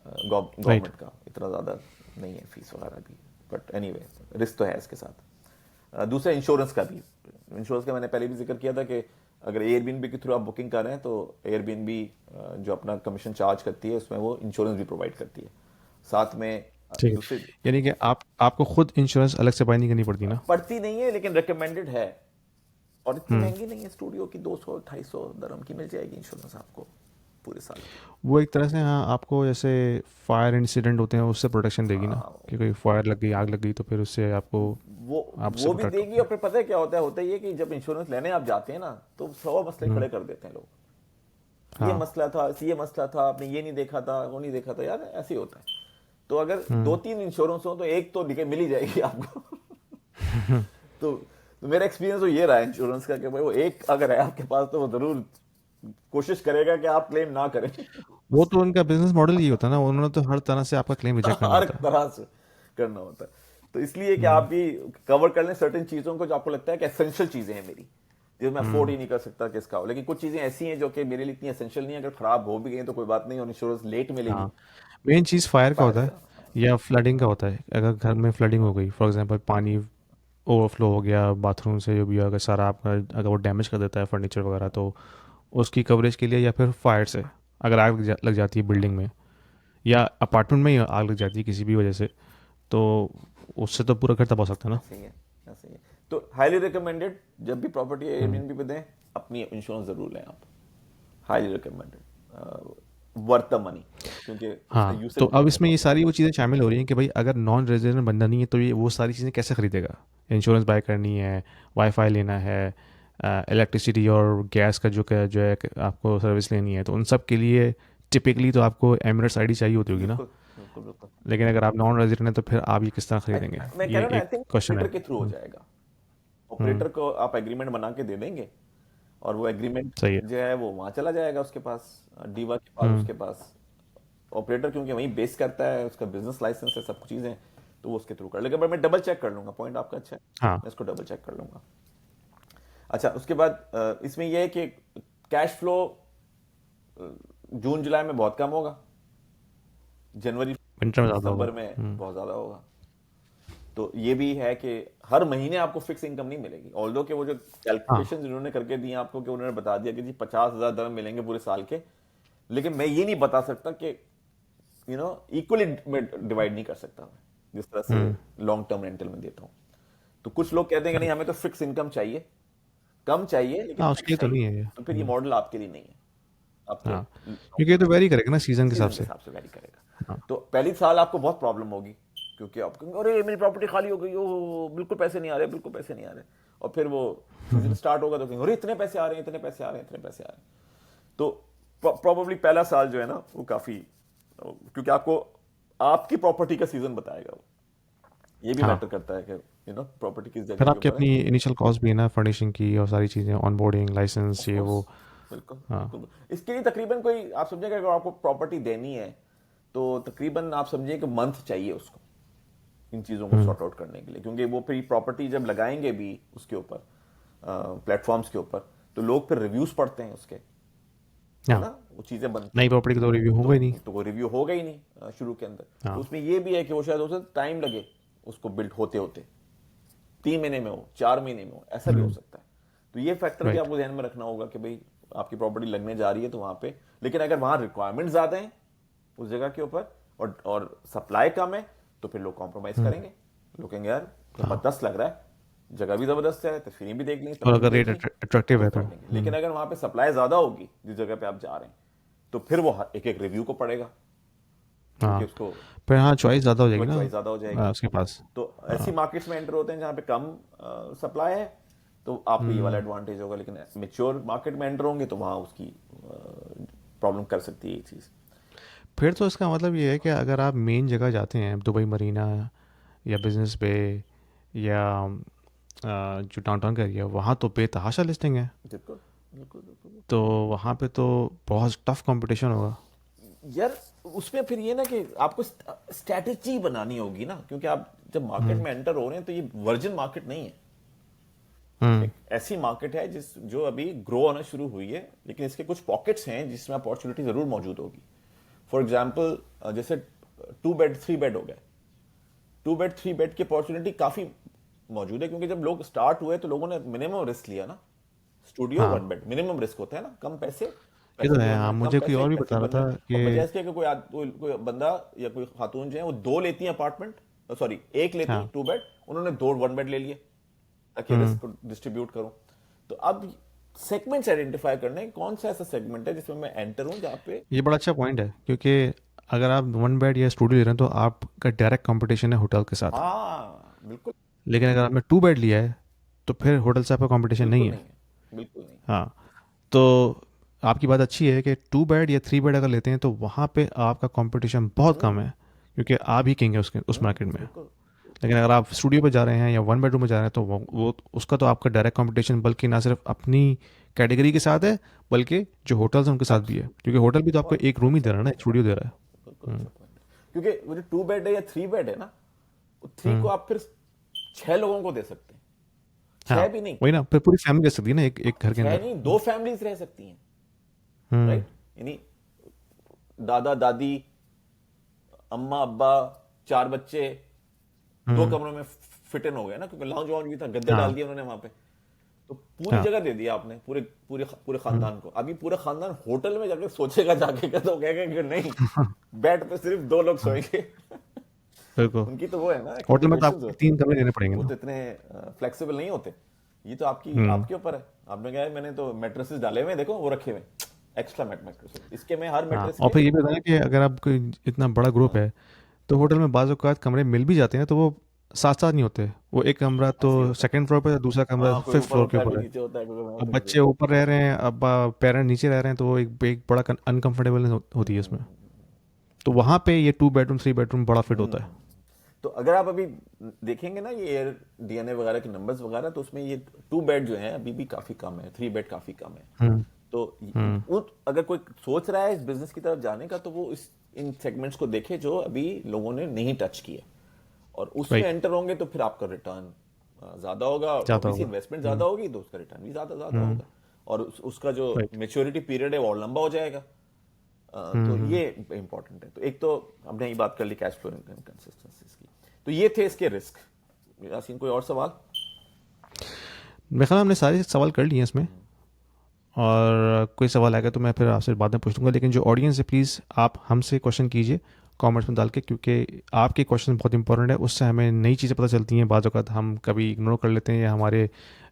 राइट। गवर्नमेंट का, इतना ज़्यादा नहीं है फीस वगैरह भी। बट एनीवे, रिस्क तो है इसके साथ। दूसरा इंश्योरेंस का भी। इंश्योरेंस का मैंने पहले भी जिक्र किया था कि अगर एयरबीएनबी के थ्रू आप बुकिंग कर रहे हैं तो एयरबीएनबी जो अपना कमीशन चार्ज करती है उसमें वो इंश्योरेंस भी प्रोवाइड करती है साथ में। ठीक है, दूसरी यानी कि आपको खुद इंश्योरेंस अलग से बाय नहीं करनी पड़ती ना। पड़ती नहीं है लेकिन रिकमेंडेड है, और इतनी हम्म। महंगी नहीं है। स्टूडियो की 200-250 दरम की मिल जाएगी इंश्योरेंस आपको पूरे साल की। वो एक तरह से हाँ आपको जैसे फायर इंसिडेंट होते हैं उससे प्रोटेक्शन देगी ना, हाँ, कि कोई फायर लग गई, आग लग गई तो फिर उससे आपको, वो आप उससे वो भी प्रोटेक्ट देगी। होगे। और फिर पता है क्या होता है, ये कि जब इंश्योरेंस लेने आप जाते हैं ना तो 100 मसले हम्म। खड़े कर देते हैं लोग। हाँ। ये मसला था, आपने ये नहीं देखा था, वो नहीं देखा था, यार ऐसे ही होता है। तो अगर दो हम्म। तीन इंश्योरेंस हो तो एक तो मिल ही जाएगी आपको। तो, तो मेरा एक्सपीरियंस तो ये रहा है इंश्योरेंस का कि भाई वो एक अगर है आपके पास तो वो जरूर कोशिश करेगा कि आप क्लेम ना करें। वो तो उनका बिजनेस मॉडल ही होता है ना, उन्होंने तो हर तरह से आपका क्लेम रिजेक्ट करना हर होता है। तरह से करना होता है। तो इसलिए कि आप हम्म। भी कवर कर लें सर्टेन चीजों को जो आपको लगता है कि एसेंशियल चीजें हैं मेरी, जो मैं अफोर्ड हम्म। ही नहीं कर सकता कि इसका हो। लेकिन कुछ चीजें ऐसी हैं जो कि मेरे लिए इतनी एसेंशियल नहीं है, अगर खराब हो भी गई तो कोई बात नहीं, और इंश्योरेंस लेट मिलेगी। हाँ, मेन चीज़ फायर का फायर होता है का, या फ्लडिंग का होता है। अगर घर में फ्लडिंग हो गई फॉर एग्जांपल, पानी ओवरफ्लो हो गया बाथरूम से, जो भी अगर सारा आपका, अगर वो डैमेज कर देता है फर्नीचर वगैरह, तो उसकी कवरेज के लिए, या फिर फायर से अगर आग लग जाती है बिल्डिंग में या अपार्टमेंट में ही आग लग जाती है किसी भी वजह से, तो उससे तो पूरा घर तबाह हो सकता है ना। ऐसे ही है, ऐसे ही है। तो हाईली रिकमेंडेड, जब भी प्रॉपर्टी हम्म। एयरबीएनबी पे दें अपनी इंश्योरेंस जरूर लें आप। Highly recommended, worth the money, क्योंकि उसका हाँ, तो यूसेज अब बहुत है इसमें ये प्रॉपर्टी सारी का। वो चीज़ें शामिल हो रही हैं कि भाई अगर नॉन रेजिडेंट बंदा नहीं है तो ये वो सारी चीज़ें कैसे खरीदेगा। इंश्योरेंस बाय करनी है, वाईफाई लेना है, इलेक्ट्रिसिटी और गैस का जो है कि आपको सर्विस लेनी है, तो उन सब के लिए टिपिकली तो आपको एमिरेट्स आईडी चाहिए होती होगी ना। बिल्कुल बिल्कुल बिल्कुल। लेकिन अगर आप नॉन रेजिडेंट हैं तो फिर आप ये किस तरह खरीदेंगे, मैं कह ये रहा हूँ ना, आई एक थिंक क्वेश्चन है। ऑपरेटर के थ्रू हो जाएगा। हम्म। ऑपरेटर को आप एग्रीमेंट बना के दे देंगे और वो एग्रीमेंट सही है। जो है वो वहां चला जाएगा उसके पास, डीवा के पास, हम्म। उसके पास। ऑपरेटर क्योंकि वहीं बेस करता है, उसका बिजनेस लाइसेंस है, सब कुछ चीजें, तो वो उसके थ्रू कर लेगा। बट मैं डबल चेक कर लूंगा, पॉइंट आपका अच्छा है, हाँ। मैं इसको डबल चेक कर लूंगा। अच्छा, उसके बाद इसमें यह है कि कैश फ्लो जून जुलाई में बहुत कम होगा, जनवरी विंटर में ज़्यादा होगा। दिसंबर में हम्म। बहुत ज्यादा होगा। तो ये भी है कि हर महीने आपको फिक्स इनकम नहीं मिलेगी, ऑल्दो कि वो जो हाँ। कैलकुलेशन इन्होंने करके दिए आपको कि उन्होंने बता दिया कि जी 50,000 दरम मिलेंगे पूरे साल के, लेकिन मैं ये नहीं बता सकता कि इक्वली में डिवाइड नहीं कर सकता मैं, जिस तरह से हम्म। लॉन्ग टर्म रेंटल में देता हूँ। तो कुछ लोग कहते हैं कि नहीं, राइट। हमें तो फिक्स इनकम चाहिए, कम चाहिए लेकिन हाँ, उसके फिक्स लिए तो चाहिए। नहीं है ये। तो फिर ये मॉडल आपके लिए नहीं है, आपके हाँ, क्योंकि ये तो वेरी करेगा ना सीज़न के हिसाब सीजन के से। हिसाब से वैरी करेगा। हाँ। तो पहली साल आपको बहुत प्रॉब्लम होगी, क्योंकि आप कहेंगे अरे मेरी प्रॉपर्टी खाली हो गई, ओ बिल्कुल पैसे नहीं आ रहे, बिल्कुल पैसे नहीं आ रहे। और फिर वो सीजन स्टार्ट होगा तो कहेंगे अरे इतने पैसे आ रहे हैं, इतने पैसे आ रहे हैं, इतने पैसे आ रहे हैं। तो प्रॉब्लली पहला साल जो है ना वो काफी, क्योंकि आपको आपकी प्रॉपर्टी का सीजन बताएगा वो, ये भी हाँ, मैटर करता है कि प्रॉपर्टी किस जगह फिर के आपकी ऊपर है। अपनी इनिशियल कॉस्ट भी है ना, फर्निशिंग की और सारी चीज़ें, ऑनबोर्डिंग, लाइसेंस, ऑफ ये कोर्स, वो। बिल्कुल हाँ। बिल्कुल। इसके लिए तकरीबन कोई आप समझिए कि अगर आपको प्रॉपर्टी देनी है तो तकरीबन आप समझिए कि मंथ चाहिए उसको इन चीज़ों को हम्म। सॉर्ट आउट करने के लिए, क्योंकि वो फिर प्रॉपर्टी जब लगाएंगे भी उसके ऊपर, प्लेटफॉर्म्स के ऊपर, तो लोग फिर रिव्यूज पढ़ते हैं उसके, है हाँ, ना, वो चीज़ें बनती नई हैं। प्रॉपर्टी का तो रिव्यू तो होगा ही नहीं। तो वो रिव्यू होगा ही नहीं शुरू के अंदर। तो हाँ। उसमें ये भी है कि वो शायद हो सकता टाइम लगे उसको बिल्ड होते होते, 3 महीने में हो, 4 महीने में हो, ऐसा भी हो हम्म। सकता है। तो ये फैक्टर भी राइट। आपको ध्यान में रखना होगा कि भाई आपकी प्रॉपर्टी लगने जा रही है तो वहां पे, लेकिन अगर वहां रिक्वायरमेंट ज्यादा है उस जगह के ऊपर और सप्लाई कम है, तो फिर लोग कॉम्प्रोमाइज हम्म। करेंगे। लोग कहेंगे यार हाँ, जबरदस्त लग रहा है, जगह भी जबरदस्त है, तस्वीरें भी देख ली, सब और कुछ भी अगर देख रेट ली, अट्रैक्टिव वो है तो। कर लेंगे। लेकिन अगर वहां पे सप्लाई ज्यादा होगी जिस जगह पे आप जा रहे हैं, तो फिर वो एक एक रिव्यू को पड़ेगा, क्योंकि हाँ, उसको फिर हाँ चॉइस ज़्यादा हो जाएगी ना चॉइस ज्यादा हो जाएगी। उसके पास। तो ऐसी हाँ। मार्केट्स में एंटर होते हैं जहां पे कम सप्लाई है, तो आपको ये वाला एडवांटेज होगा। लेकिन मेच्योर मार्केट में एंटर होंगे तो वहाँ उसकी प्रॉब्लम कर सकती है ये चीज़। फिर तो इसका मतलब ये है कि अगर आप मेन जगह जाते हैं दुबई मरीना या बिजनेस बे या जो डाउनटाउन का एरिया वहाँ तो बेतहाशा लिस्टिंग है, बिल्कुल बिल्कुल बिल्कुल। तो वहाँ पे तो बहुत टफ कंपटीशन होगा। यार उसमें फिर ये ना कि आपको स्ट्रैटेजी बनानी होगी ना, क्योंकि आप जब मार्केट में एंटर हो रहे हैं तो ये वर्जिन मार्केट नहीं है। हम्म। एक ऐसी मार्केट है जो अभी ग्रो होना शुरू हुई है, लेकिन इसके कुछ पॉकेट्स हैं जिसमें अपॉर्चुनिटी जरूर मौजूद होगी। फॉर एग्जाम्पल जैसे 2 बेड 3 बेड हो गए, 2 बेड 3 बेड की अपॉर्चुनिटी काफी मौजूद है, क्योंकि जब लोग स्टार्ट हुए तो लोगों ने मिनिमम रिस्क लिया ना। स्टूडियो हाँ 1 बेड मिनिमम रिस्क होता है ना, कम पैसे, ये तो पैसे भी है। होने हाँ कम मुझे कोई पैसे और भी पैसे बता भी रहा होने। था और कि बजाय इसके कि कोई बंदा या कोई खातून जो है वो 2 लेती है अपार्टमेंट, सॉरी 1 लेती हाँ 2 बेड, उन्होंने 2 1 बेड ले लिए ताकि हम्म, रिस्क को डिस्ट्रीब्यूट करूं। तो अब सेगमेंट्स आइडेंटिफाई करने हैं, कौन सा ऐसा सेगमेंट है जिसमें मैं एंटर हूं जहां पे। ये बड़ा अच्छा पॉइंट है, क्योंकि अगर आप 1 बेड या स्टूडियो ले रहे हैं तो आपका डायरेक्ट कंपटीशन है होटल के साथ। हाँ बिल्कुल। लेकिन अगर आपने 2 बेड लिया है तो फिर होटल से आपका कंपटीशन नहीं बिल्कुल है। नहीं है, बिल्कुल नहीं। हाँ, तो आपकी बात अच्छी है कि 2 बेड या 3 बेड अगर लेते हैं तो वहाँ पे आपका कंपटीशन बहुत कम है, क्योंकि आप ही किंग है उस मार्केट में। बिल्कुल। लेकिन अगर आप स्टूडियो पे जा रहे हैं या 1 बेडरूम में जा रहे हैं तो वो उसका तो आपका डायरेक्ट कंपटीशन बल्कि ना सिर्फ अपनी कैटेगरी के साथ है, बल्कि जो होटल्स हैं उनके साथ भी है, एब्सोल्युटली। क्योंकि होटल भी तो आपको बहुत एक रूम ही अच्छा दे रहा है ना, पॉइंट एक है, स्टूडियो दे रहा बिल्कुल है। अच्छा पॉइंट है। क्योंकि वो जो 2 बेड है या 3 बेड है ना, वो 3 को हम्म, आप फिर 6 लोगों को दे सकते हैं। हाँ 6 भी नहीं, वही ना, फिर पूरी फैमिली रह सकती है ना एक घर के 6 अंदर। नहीं, 2 फैमिलीज रह सकती हैं। हम्म राइट, यानी दादा दादी, अम्मा अब्बा, 4 बच्चे, 2 कमरों में फिट इन हो गए ना, क्योंकि लॉन्ज वॉन्ज भी था, गद्दे डाल हाँ दिए उन्होंने वहां पे। तो पूरी हाँ जगह दे दिया आपने पूरे पूरे पूरे खानदान को। अभी पूरा खानदान होटल में जाके सोचेगा जाके का, तो कहेगा कि नहीं, बेड पे सिर्फ 2 लोग हाँ, सोएंगे। बिल्कुल। उनकी तो वो है ना, होटल में तो एक्सपेक्टेशंस आपको होती हैं। 3 कमरे देने पड़ेंगे वो ना। तो इतने फ्लेक्सिबल नहीं होते। ये तो आपकी हम्म, आपके ऊपर है। आपने कहा है मैंने तो मैट्रेसेस डाले हुए हैं, देखो वो रखे हुए एक्स्ट्रा मैट्रेसेस, इसके में हर हाँ मैट्रेस और के। फिर ये भी बताया कि अगर आप कोई इतना बड़ा ग्रुप हाँ, है तो होटल में बाज़ औक़ात कमरे मिल भी जाते हैं तो वो साथ साथ नहीं होते। वो एक कमरा तो ऐसे ही होता है। सेकंड फ्लोर पे है, दूसरा कमरा हाँ, कोई फिफ्थ ऊपर फ्लोर के होता है, कोई ऊपर है। नीचे होता है, कोई अब होता है, बच्चे ऊपर रह रहे हैं, अब पेरेंट नीचे रह रहे हैं, तो वो एक बड़ा अनकंफर्टेबल होती है इसमें। तो वहाँ पे ये 2 बेडरूम 3 बेडरूम बड़ा फिट होता है। तो अगर आप अभी देखेंगे ना ये एयर डीएनए वगैरह के नंबर्स वगैरह, तो उसमें ये 2 बेड जो है अभी भी काफी कम है, 3 बेड काफी कम है। हम्म तो हम्म अगर कोई सोच रहा है इस बिजनेस की तरफ जाने का, तो वो इन सेगमेंट्स को देखे जो अभी लोगों ने नहीं टच किए, और उसमें राइट, एंटर होंगे तो फिर आपका रिटर्न ज्यादा होगा। ज़्यादा ऑब्वियसली होगा। इन्वेस्टमेंट ज्यादा होगी तो उसका रिटर्न भी ज्यादा ज्यादा हम्म होगा, और उसका जो राइट। मेच्योरिटी पीरियड है वो और लंबा हो जाएगा। तो हम्म। ये इंपॉर्टेंट है। तो एक तो हमने ये बात कर ली कैश फ्लो कंसिस्टेंसी की। तो ये थे इसके रिस्क। यासीन कोई और सवाल? मेरे ख्याल में हमने सारे सवाल कर लिए हैं इसमें, और कोई सवाल आएगा तो मैं फिर आपसे बाद में पूछ लूँगा। लेकिन जो ऑडियंस है प्लीज़ आप हमसे क्वेश्चन कीजिए कमेंट्स में डाल के, क्योंकि आपके क्वेश्चन बहुत इंपॉर्टेंट है। उससे हमें नई चीज़ें पता चलती हैं, बाज़ औक़ात हम कभी इग्नोर कर लेते हैं या हमारे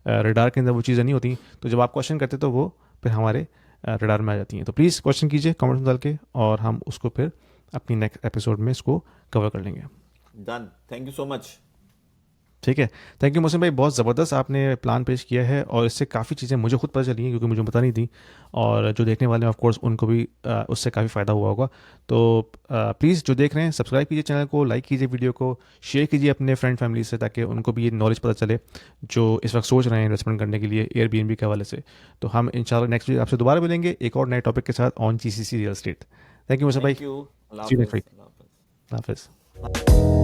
रडार के अंदर वो चीज़ें नहीं होती। तो जब आप क्वेश्चन करते हैं तो वो फिर हमारे रडार में आ जाती हैं। तो प्लीज़ क्वेश्चन कीजिए कमेंट्स में डाल के, और हम उसको फिर अपनी नेक्स्ट एपिसोड में इसको कवर कर लेंगे। Done, thank you so much. ठीक है, थैंक यू मोहसिन भाई, बहुत ज़बरदस्त आपने प्लान पेश किया है, और इससे काफ़ी चीज़ें मुझे खुद पता चली हैं क्योंकि मुझे पता नहीं थी, और जो देखने वाले हैं ऑफ कोर्स उनको भी उससे काफ़ी फ़ायदा हुआ होगा। तो प्लीज़ जो देख रहे हैं सब्सक्राइब कीजिए चैनल को, लाइक कीजिए वीडियो को, शेयर कीजिए अपने फ्रेंड फैमिली से, ताकि उनको भी ये नॉलेज पता चले जो इस वक्त सोच रहे हैं इन्वेस्टमेंट करने के लिए एयरबीएनबी के हवाले से। तो हम इंशाल्लाह नेक्स्ट वीक आपसे दोबारा मिलेंगे एक और नए टॉपिक के साथ on GCC real estate. Thank you Mohsin भाई, थैंक यू। अल्लाह सी यू नेक्स्ट हाफिज। वीक। अल्लाह हाफिज। हाफिज़।